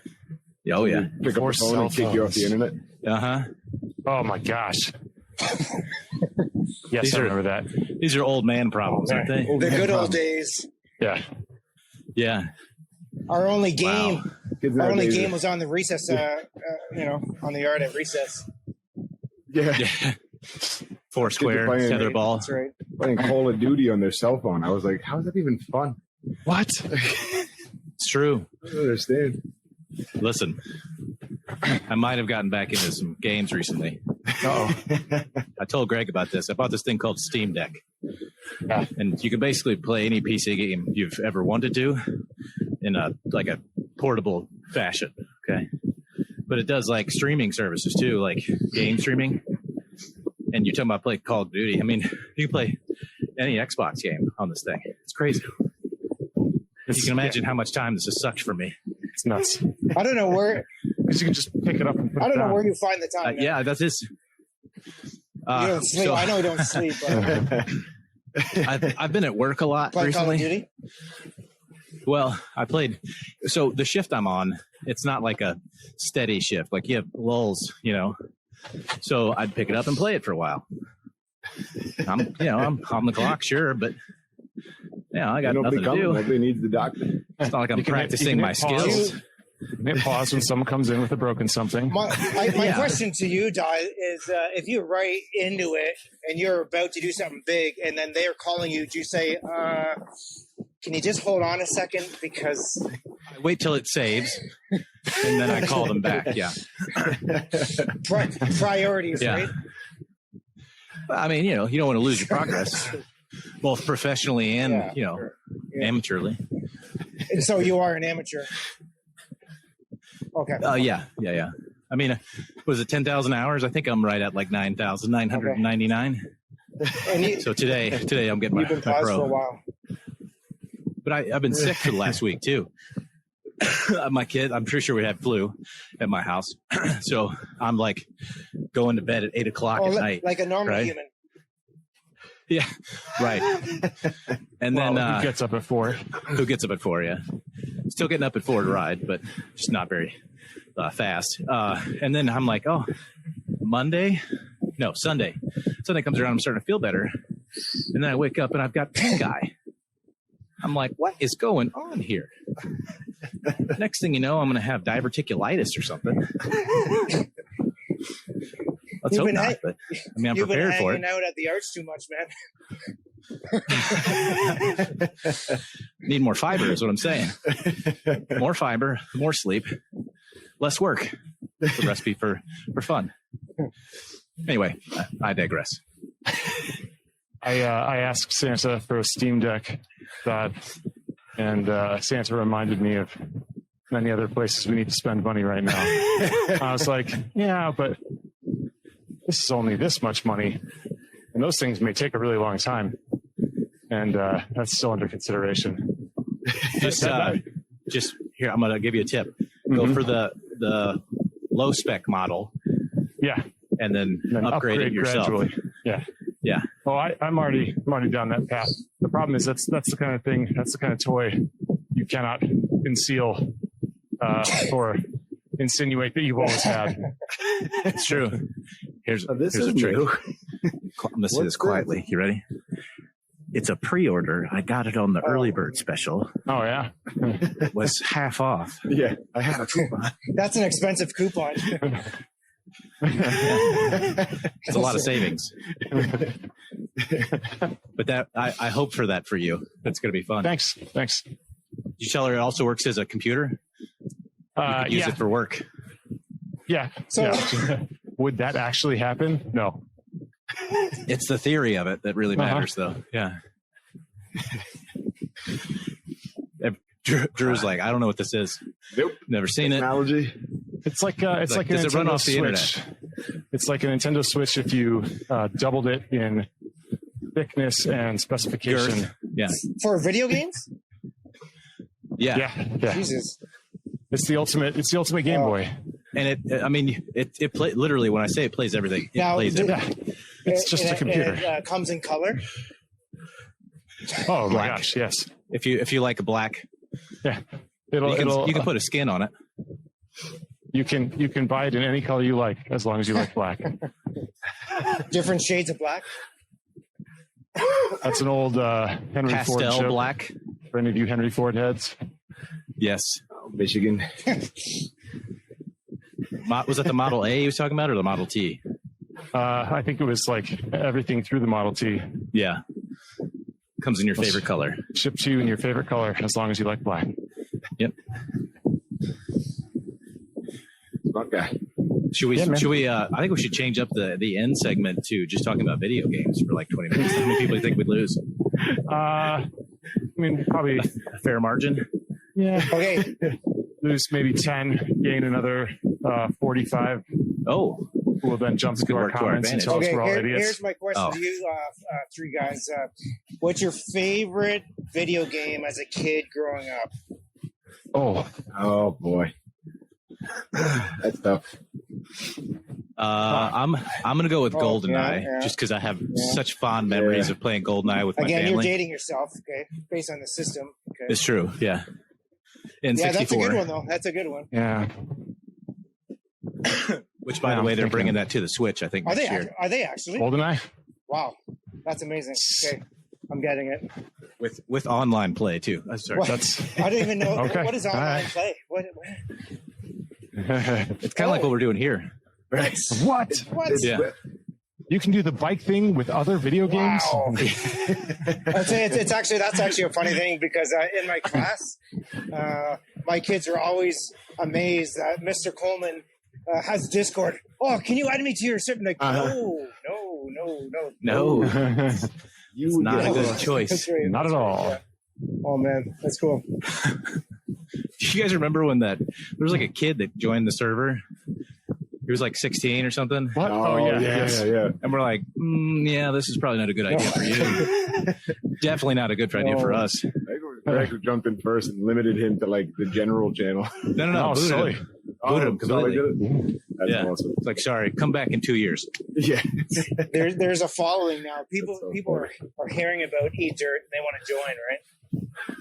Oh yeah. Pick Before up the phone and cell kick you off the phones. internet. Uh-huh. Oh my gosh. Yes, These I are- remember that. These are old man problems, aren't they? The good old days. Yeah. Yeah. Our only game. Wow. Kids Our only nowadays game are- was on the recess. On the yard at recess. Yeah. Yeah. Four are square, playing- tether ball. That's right. Playing Call of Duty on their cell phone. I was like, how is that even fun? What? It's true. I don't understand. Listen, I might have gotten back into some games recently. Oh. I told Greg about this. I bought this thing called Steam Deck. Yeah. And you can basically play any PC game you've ever wanted to in a portable fashion. Okay. But it does like streaming services too, like game streaming. And you're talking about play Call of Duty. I mean, you can play any Xbox game on this thing. It's crazy. You can imagine how much time this has sucked for me. It's nuts. I don't know where. Because you can just pick it up and put I it don't know down. where you find the time. man. Yeah, that's his. You don't sleep. So I know you don't sleep. But I've been at work a lot play Call of recently. Duty. Well, I played. So the shift I'm on, it's not like a steady shift. Like you have lulls, So I'd pick it up and play it for a while. I'm on the clock, sure, but I got nothing to do. Nobody needs the doctor. It's not like I'm You can hit- practicing you can my hit pause. skills. You can hit pause when someone comes in with a broken something. My Yeah. question to you, Di, is if you're right into it and you're about to do something big, and then they're calling you, do you say, "Can you just hold on a second?" Because I wait till it saves, and then I call them back. Yeah. priorities, Yeah. right? I mean, you don't want to lose your progress, both professionally and Yeah. amateurly. And so you are an amateur. Okay. Yeah. I mean, was it 10,000 hours? I think I'm right at like 9,999. And you, So today I'm getting you've been my paused for a pro. while. But I've been sick for the last week too. My kid, I'm pretty sure we had flu at my house. So I'm like going to bed at 8:00 at night. Like a normal right? human. Yeah, right. And Well, then who gets up at 4? who gets up at 4? Yeah, still getting up at 4 to ride, but just not very fast. And then I'm like, oh, Sunday. Sunday comes around, I'm starting to feel better, and then I wake up and I've got pink eye. I'm like, what is going on here? Next thing you know, I'm going to have diverticulitis or something. Let's You've hope been not, hang- but I mean, I'm You've been prepared for hanging it. out at the arts too much, man. Need more fiber is what I'm saying. More fiber, more sleep, less work. The recipe for fun. Anyway, I digress. I asked Santa for a Steam Deck, and Santa reminded me of many other places we need to spend money right now. I was like, yeah, but this is only this much money, and those things may take a really long time, and that's still under consideration. Just here, I'm going to give you a tip. Go for the low spec model, Yeah, and then and then upgrade it yourself. gradually. Yeah. Yeah. Well, I'm already down that path. The problem is that's the kind of thing, that's the kind of toy you cannot conceal or insinuate that you've always had. It's true. Here's This a is trick. new. I'm going to say this quietly. You ready? It's a pre-order. I got it on the early bird special. Oh yeah. It was half off. Yeah, I have a coupon. That's an expensive coupon. It's a lot of savings. But that I hope for that for you. That's going to be fun. Thanks. Did you tell her it also works as a computer? You could use Yeah. it for work. Yeah. So- yeah. Would that actually happen? No. It's the theory of it that really matters, though. Yeah. Drew's like, I don't know what this is. Nope. Never seen it. Technology. It's like a does it Nintendo run off the Switch. It's like a Nintendo Switch if you doubled it in thickness and specification. Girth. Yeah. For video games? Yeah. Yeah. Jesus. It's the ultimate Game Boy. And it play literally when I say it plays everything. It Now, plays did- everything. It's just a computer. It comes in color. Oh my Black. gosh, yes. If you like a black, Yeah. you can put a skin on it. You can buy it in any color you like, as long as you like black. Different shades of black. That's an old Henry Ford Pastel joke black. for any of you Henry Ford heads. Yes. Michigan. Was that the Model A he was talking about, or the Model T? I think it was like everything through the Model T. Yeah. Comes in your favorite color. Shipped to you in your favorite color, as long as you like black. Yep. Smart guy. Should we? Yeah, man. Should we? I think we should change up the end segment to just talking about video games for like 20 minutes. How many people do you think we'd lose? I mean, probably, A fair margin. yeah, Okay. lose maybe 10, gain another 45, Oh, who will then jump into could our work to our comments and advantage. tell us Okay, we're all here's idiots. my question Oh. to you, three guys. What's your favorite video game as a kid growing up? Oh, boy. That's tough. I'm gonna go with Oh, GoldenEye yeah. just because I have Yeah. such fond memories of playing GoldenEye with my Again, you're family. dating yourself, okay, based on the system. Okay. It's true. Yeah. In Yeah, that's a 64, good one, though. That's a good one. yeah. which by Yeah, the way I'm they're thinking- bringing that to the Switch. I think Are next they? year Are they actually? GoldenEye? Wow, that's amazing. Okay, I'm getting it. with online play too. Sorry, What? That's I don't even know Okay. what is online All right. play. What? it's kind of like what we're doing here. what? What? Yeah. You can do the bike thing with other video games? Wow. I'd say that's actually a funny thing because in my class, my kids are always amazed that Mr. Coleman has Discord. Oh, can you add me to your ship? Like, no. No, You it's would not get a good That's choice. right. Not at all. Yeah. Oh man, that's cool. Do you guys remember when there was like a kid that joined the server? He was like 16 or something, What? Oh, yeah, yes. yeah. and we're like, yeah, this is probably not a good idea for you. Definitely not a good idea for us. I think it was Greg who jumped in first and limited him to like the general channel. No, No, booted silly. him. Booted him so I completely. did it? That's Yeah. awesome. It's like, sorry, come back in 2 years. Yeah. There's a following now. People That's so people are hearing about Eat Dirt and they want to join, right?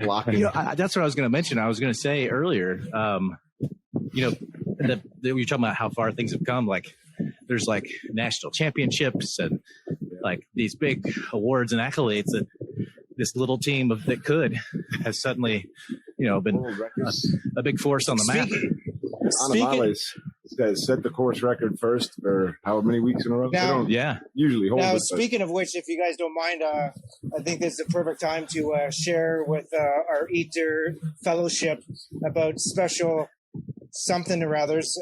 Blocking. You know, that's what I was going to mention. I was going to say earlier, you know, you're talking about how far things have come. Like, there's like national championships and like these big awards and accolades that this little team that could has suddenly, you know, been a big force on the map. Anamales has set the course record first for how many weeks in a row? Now- They don't Yeah. usually hold Now, it. but- speaking of which, if you guys don't mind, I think this is the perfect time to share with our Eat Dirt fellowship about special something or others.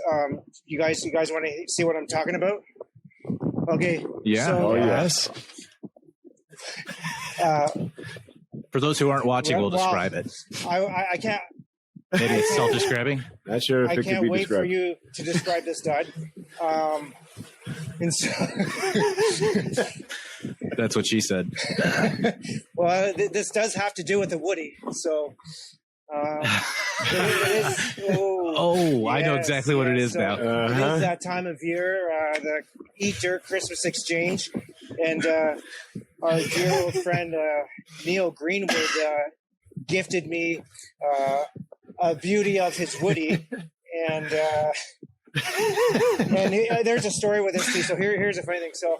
You guys want to see what I'm talking about? Okay. Yeah. So, Oh, yes. For those who aren't watching, we'll Well, describe it. I can't. Maybe it's self-describing. Not sure if I it could can't be wait for described. you to describe this, Dud. And so, That's what she said. well, this does have to do with the Woody. So, it is. Oh, I know exactly what it is so now. It is that time of year, the Eat Dirt Christmas Exchange, and our dear old friend Neil Greenwood gifted me a beauty of his Woody, and there's a story with this too. So here's a funny thing. So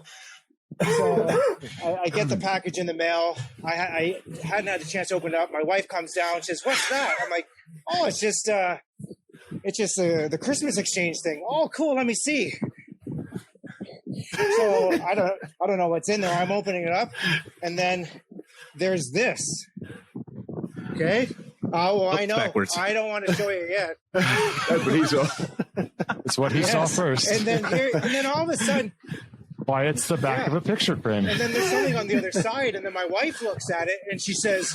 I get the package in the mail. I hadn't had a chance to open it up. My wife comes down. She says, "What's that?" I'm like, "Oh, it's just the Christmas exchange thing." "Oh, cool. Let me see." So I don't know what's in there. I'm opening it up, and then there's this. Okay. Oh, well, I know. Backwards. I don't want to show you yet. That's what he saw. It's what he saw Yes. first. And then all of a sudden, Why, it's the back Yeah. of a picture frame. and then there's something on the other side, and then my wife looks at it and she says,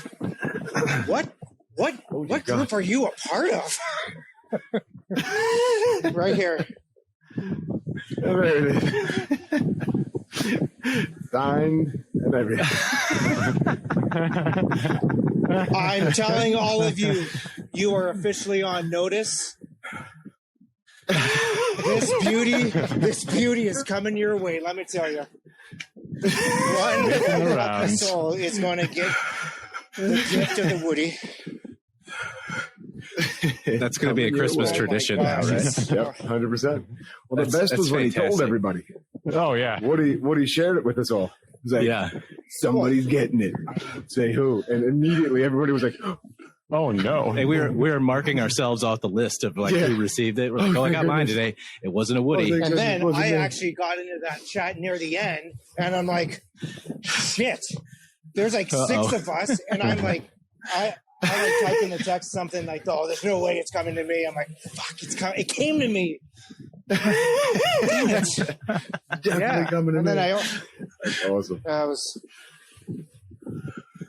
"What? What group are you a part of? Right here. There it is. Signed and everything. I'm telling all of you, you are officially on notice. This beauty is coming your way, let me tell you. One soul is going to get the gift of the Woody. That's going to be a Christmas tradition now, right? Yep, 100%. Well, the best was when he told everybody. Oh, yeah. Woody shared it with us all. He's like, somebody's getting it. Say who? And immediately everybody was like, oh, no. Hey, we were marking ourselves off the list of who received it. We're like, I got mine today. It wasn't a Woody. And then I actually got into that chat near the end, and I'm like, shit. There's like 6 of us, and I'm like, I type in the text something like, oh, there's no way it's coming to me. I'm like, fuck, it's coming. It came to me. Damn it. Definitely coming to and me. Then That's awesome.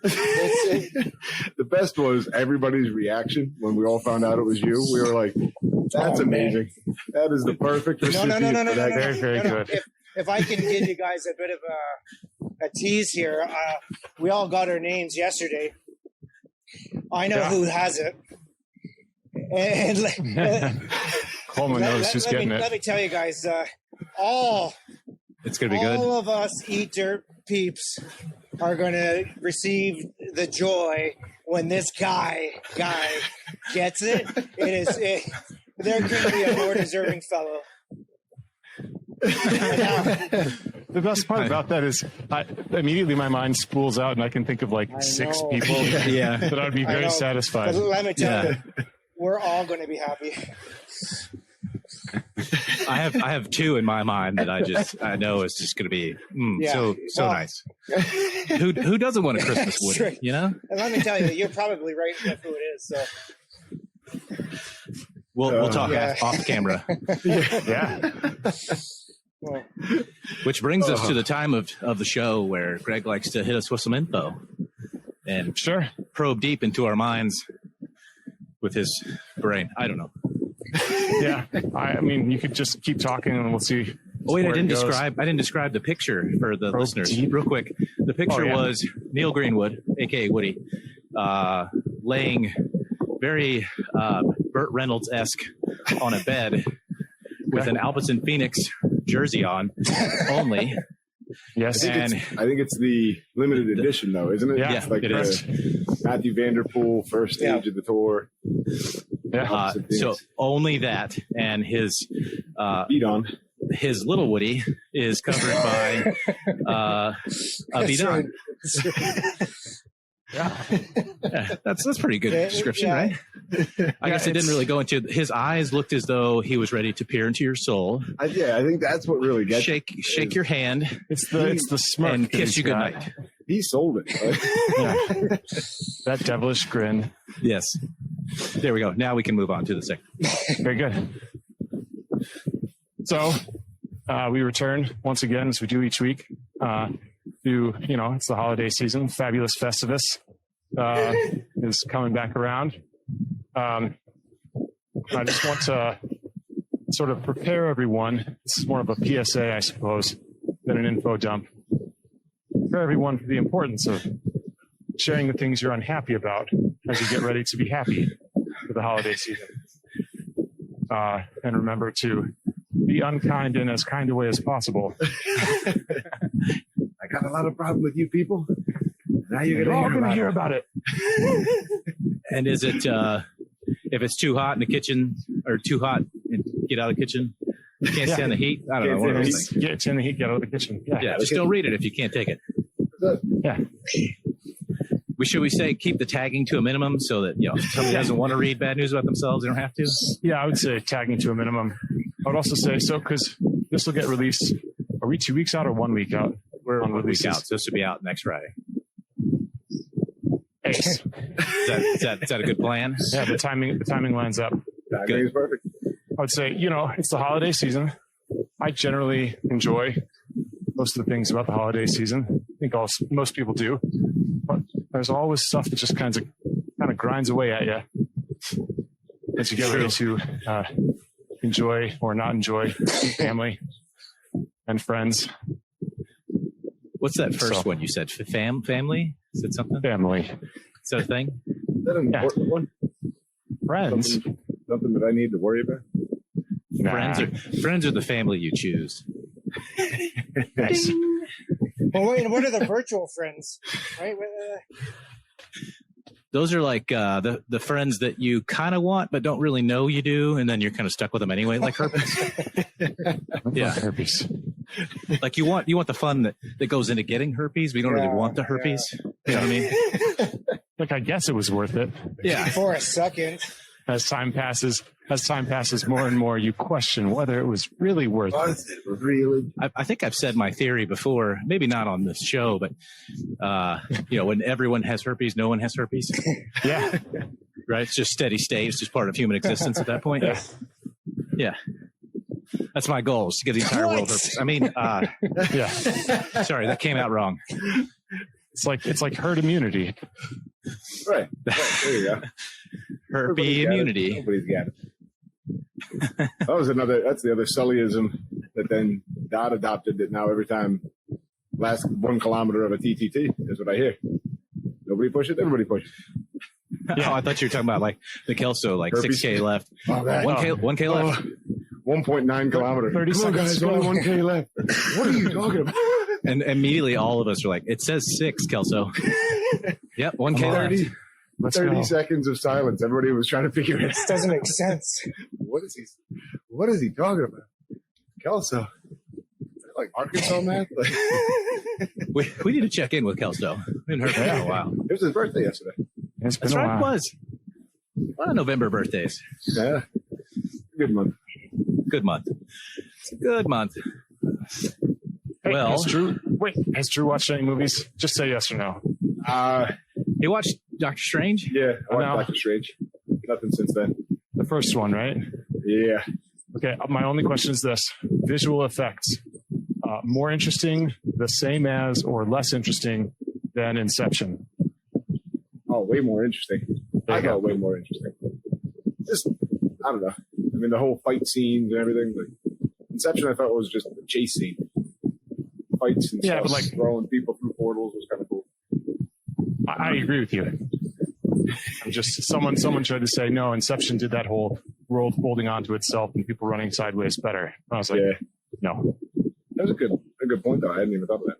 The best was everybody's reaction when we all found out it was you. We were like, that's amazing. Man. That is the perfect recipient for that. Very, very good. If I can give you guys a bit of a tease here, we all got our names yesterday. I know who has it. And Coleman knows who's getting it. Let me tell you guys, it's going to be good. All of us Eat Dirt peeps are going to receive the joy when this guy gets it. There couldn't be a more deserving fellow. The best part about that is immediately my mind spools out and I can think of 6 people that I would be very satisfied. But let me tell you, we're all going to be happy. I have 2 in my mind that I know it's just going to be so nice. Who doesn't want a Christmas Woody? You know. And let me tell you, you're probably right with who it is. So we'll talk off camera. Well, which brings us to the time of the show where Greg likes to hit us with some info and probe deep into our minds with his brain. I don't know. Yeah, I mean, you could just keep talking and we'll see. Oh wait, I didn't describe the picture for the listeners real quick. The picture was Neil Greenwood, aka Woody, laying very Burt Reynolds-esque on a bed with an Albertson Phoenix jersey on only. Yes, I think it's the limited edition, though, isn't it? Yeah, it's like it is. Matthew Vanderpool first stage of the tour. Yeah. So only that, and his beat on. His little Woody is covered by a bidon. That's pretty good description, right? I guess it didn't really go into. His eyes looked as though he was ready to peer into your soul. I think that's what really gets shake your hand. It's the smirk and kiss you goodnight. He sold it. Right? That devilish grin. Yes. There we go. Now we can move on to the second. Very good. So we return once again, as we do each week. It's the holiday season. Fabulous Festivus is coming back around. I just want to sort of prepare everyone. This is more of a PSA, I suppose, than an info dump. Prepare everyone for the importance of sharing the things you're unhappy about as you get ready to be happy for the holiday season. And remember to be unkind in as kind a way as possible. I got a lot of problems with you people. Now you're all going to hear about it. And is it, if it's too hot in the kitchen or too hot, get out of the kitchen? You can't stand the heat? I don't know. One of those things. Get in the heat, get out of the kitchen. Yeah, just don't read it if you can't take it. Yeah. Should we say keep the tagging to a minimum so that if somebody doesn't want to read bad news about themselves, they don't have to? Yeah, I would say tagging to a minimum. I would also say, because this will get released, are we 2 weeks out or 1 week out? We're 1 week out, so this will be out next Friday. Ace. Is that a good plan? Yeah, the timing lines up. Timing is perfect. I would say, it's the holiday season. I generally enjoy most of the things about the holiday season. I think most people do. But there's always stuff that just kind of grinds away at you as you get ready to enjoy or not enjoy family and friends. What's that first one you said? Family? Is it something? Family. Is that a thing? Is that an important one? Friends. Something that I need to worry about? Nah. Friends are the family you choose. Nice. Well, wait, what are the virtual friends? Right? Those are like the friends that you kind of want but don't really know you do, and then you're kind of stuck with them anyway, like herpes. Yeah, Herpes. like you want the fun that goes into getting herpes, but you don't really want the herpes. You know what I mean? Look, I guess it was worth it. Yeah. For a second. As time passes more and more, you question whether it was really worth it. Was it really? I think I've said my theory before, maybe not on this show, but when everyone has herpes, no one has herpes. Yeah. Right? It's just steady state. It's just part of human existence at that point. Yeah. That's my goal, is to get the entire world herpes. I mean, Yeah. sorry, that came out wrong. It's like herd immunity. Right. There you go. Herpes immunity. Nobody's got it. That's the other Sullyism that then Dot adopted, that now every time last 1 kilometer of a TTT is what I hear. Nobody push it, everybody push it. Yeah. Oh, I thought you were talking about like the Kelso, like Herpes. 6K left. Oh, that. 1K left. 1.9 kilometers. 30 Come on, guys, seconds. only 1K left. What are you talking about? And immediately all of us are like, it says 6, Kelso. Yep, 1K left. 30 seconds of silence. Everybody was trying to figure it out. This doesn't make sense. What is he talking about? Kelso. Is that like Arkansas math? We need to check in with Kelso. We haven't heard from him in a while. It was his birthday yesterday. It's been That's a right, it while. was. A lot of November birthdays. Yeah. Good month. Good month. It's a good month. Hey, Well- has Drew watched any movies? Just say yes or no. You watched Doctor Strange? Yeah, I watched No. Doctor Strange. Nothing since then. The first one, right? Yeah. Okay, my only question is this. Visual effects. More interesting, the same as, or less interesting than Inception? Oh, way more interesting. There I you go. got way more interesting. Just, I don't know. I mean, the whole fight scenes and everything. Like, Inception, I thought was just a chase scene. Fights and Yeah, stuff, but like- throwing people through portals was kind of cool. I agree with you. I'm just someone tried to say no. Inception did that whole world folding onto itself and people running sideways better. I was like, Yeah, no. that was a good point though. I hadn't even thought of that.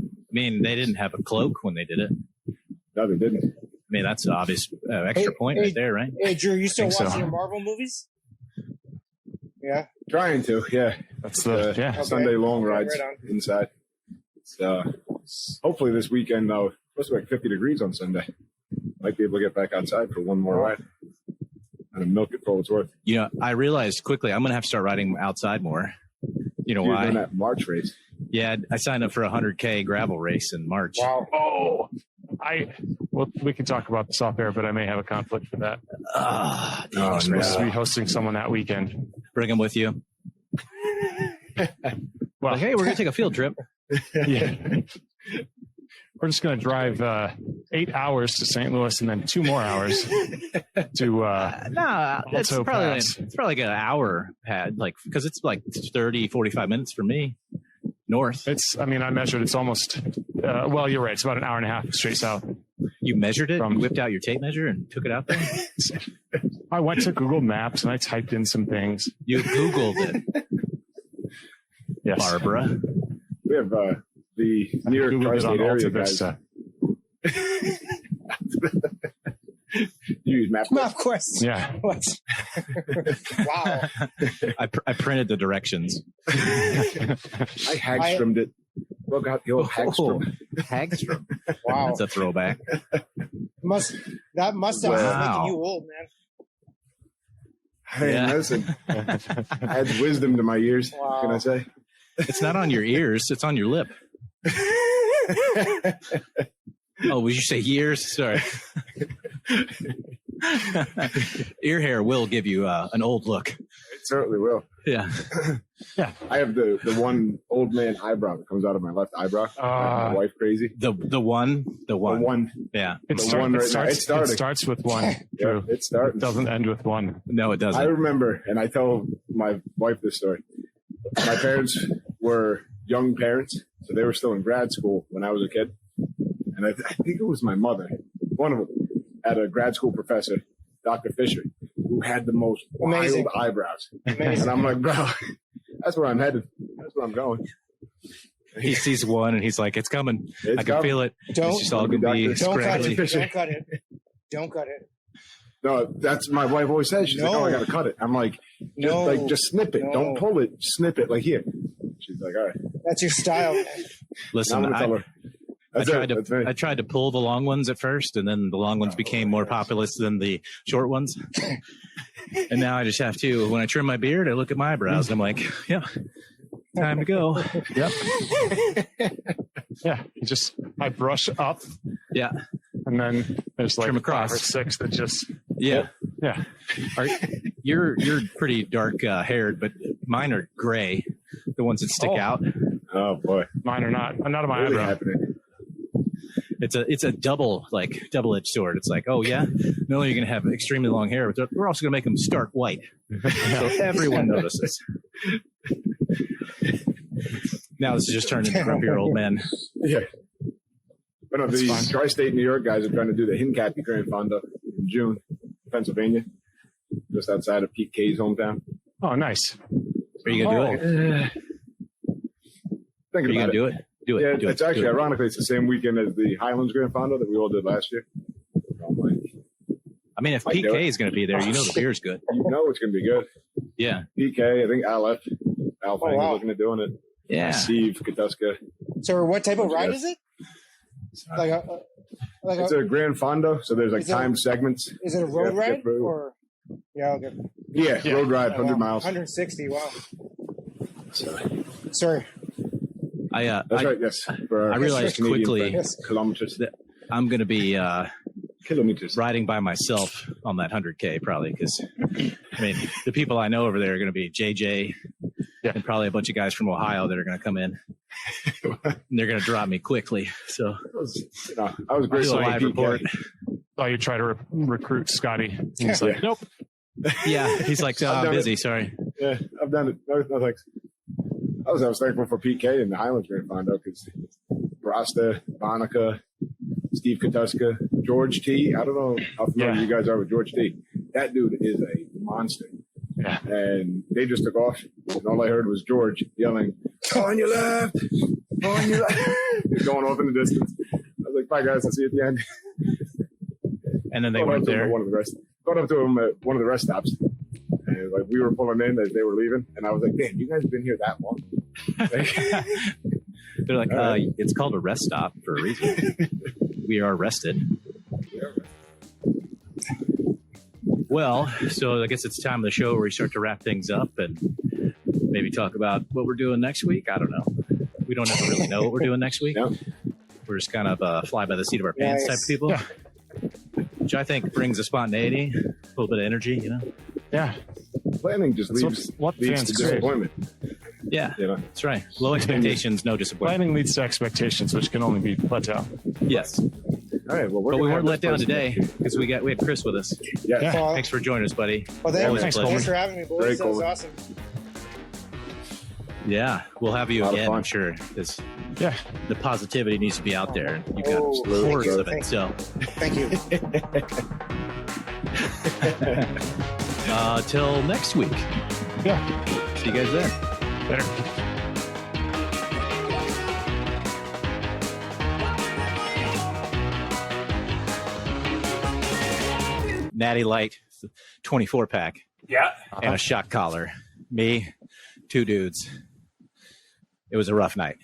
I mean, they didn't have a cloak when they did it. No, they didn't. I mean, that's an obvious extra point right there, right? Hey, Drew, you still Think so. watching your Marvel movies? Yeah. Trying to, yeah. That's the yeah. Okay. Sunday long rides Right on. inside. It's, hopefully this weekend though, it's supposed to be like 50 degrees on Sunday. Might be able to get back outside for one more ride and milk it for what it's worth. You know, I realized quickly I'm going to have to start riding outside more. You know You're doing why? that March race. Yeah, I signed up for a 100K gravel race in March. Wow. Oh, well, we can talk about this off air, but I may have a conflict for that. Ah, I'm supposed to no. be hosting someone that weekend. bring them with you. Well, Like, hey, we're going to take a field trip. yeah. We're just going to drive 8 hours to St. Louis and then 2 more hours to No, it's Alto probably Pass. like an hour pad, like, because it's like 30, 45 minutes for me north. I measured, it's almost, well, you're right. It's about an hour and a half straight south. You measured it? From- You whipped out your tape measure and took it out there? I went to Google Maps and I typed in some things. You Googled it, Yes. Barbara. We have the New York Googled it on tri-state area Alta guys. Vista. You use MapQuest. MapQuest. Yeah. What? Wow. I printed the directions. I Hagstrommed it. Look out the old Hagstrom. Hagstrom. Wow. That's a throwback. That mustache is Wow. making you old, man. Hey, Yeah. listen. Adds wisdom to my ears. Wow. What can I say? It's not on your ears, it's on your lip. Oh, would you say years? Sorry. Ear hair will give you an old look. certainly will. Yeah. I have the one old man eyebrow that comes out of my left eyebrow. My wife crazy. The one. The one. Yeah. It starts with one. Yeah, it starts. It doesn't end with one. No, it doesn't. I remember, and I tell my wife this story. My parents were young parents, so they were still in grad school when I was a kid. And I think it was my mother, one of them, had a grad school professor, Dr. Fisher, who had the most wild eyebrows. And I'm like, bro, that's where I'm headed. That's where I'm going. He sees one and he's like, it's coming. I can feel it. Don't, it's just all going to be scraggly. Don't cut it. Don't cut it. No, that's my wife always says. She's like, oh, I got to cut it. I'm like, just snip it. Don't pull it. Snip it. Like here. She's like, all right. That's your style, man. Listen, I tried to pull the long ones at first, and then the long ones became more populous than the short ones. And now I just have to, when I trim my beard, I look at my eyebrows, and I'm like, yeah, time to go. Yep. Yeah. I brush up. Yeah. And then there's like trim across. 5 or 6 that just. Yeah. Yeah. You're pretty dark haired, but mine are gray, the ones that stick out. Oh, boy. Mine are not. I'm not on my really eyebrow. Happening. It's a double-edged sword. It's like, oh yeah, not only are you going to have extremely long hair, but we're also going to make them stark white, so everyone notices. Now this is just turned into grumpier old men. Yeah. But no, the tri-state New York guys are trying to do the Hincapie Grand Fondo in June, Pennsylvania, just outside of Pete K's hometown. Oh, nice. Are you going to do it? Are you going to do it? Do it. Yeah, do it's it, actually, ironically, it's the same weekend as the Highlands Grand Fondo that we all did last year. I mean, if PK is going to be there, you know the beer's good. You know it's going to be good. Yeah. PK, I think Al Fang is looking at doing it. Yeah. Steve Katuska. So what type of ride is it? It's a Grand Fondo, so there's like timed segments. Is it a road ride? Or okay. Yeah, road ride, 100 miles. 160, wow. Sorry. That's right, yes. I realized quickly kilometers. That I'm going to be kilometers riding by myself on that 100K probably because, I mean, the people I know over there are going to be JJ and probably a bunch of guys from Ohio that are going to come in. And they're going to drop me quickly. So I was great. A live report. Oh, you try to recruit Scotty. He's like, nope. Yeah, he's like, I'm busy. Sorry. Yeah, I've done it. No thanks. I was thankful for PK and the Highlands Grand Fondo because Rasta, Bonica, Steve Katuska, George T. I don't know how familiar you guys are with George T. That dude is a monster. Yeah. And they just took off, and all I heard was George yelling, on your left, on your left. Going off in the distance. I was like, bye, guys. I'll see you at the end. And then they went there. Going up to him at one of the rest stops. And like we were pulling in as they were leaving, and I was like, "Damn, you guys have been here that long?" They're like, "It's called a rest stop for a reason. We are rested." Well, so I guess it's time of the show where we start to wrap things up and maybe talk about what we're doing next week. I don't know. We don't ever really know what we're doing next week. Yep. We're just kind of fly by the seat of our pants type of people, which I think brings a spontaneity, a little bit of energy, you know. Yeah. Planning just leads to disappointment. Yeah, you know? That's right. Low expectations, no disappointment. Planning leads to expectations, which can only be let down. Yes. All right. Well, but we weren't let down today because we had Chris with us. Yeah. Thanks for joining us, buddy. Well, thanks for having me, boys. That was awesome. Yeah, we'll have you again, I'm sure. Because the positivity needs to be out there. You've got hordes of it. So thank you. Till next week. Yeah. See you guys then. Later. Natty Light, 24 pack. Yeah. And a shot collar. Me, 2 dudes. It was a rough night.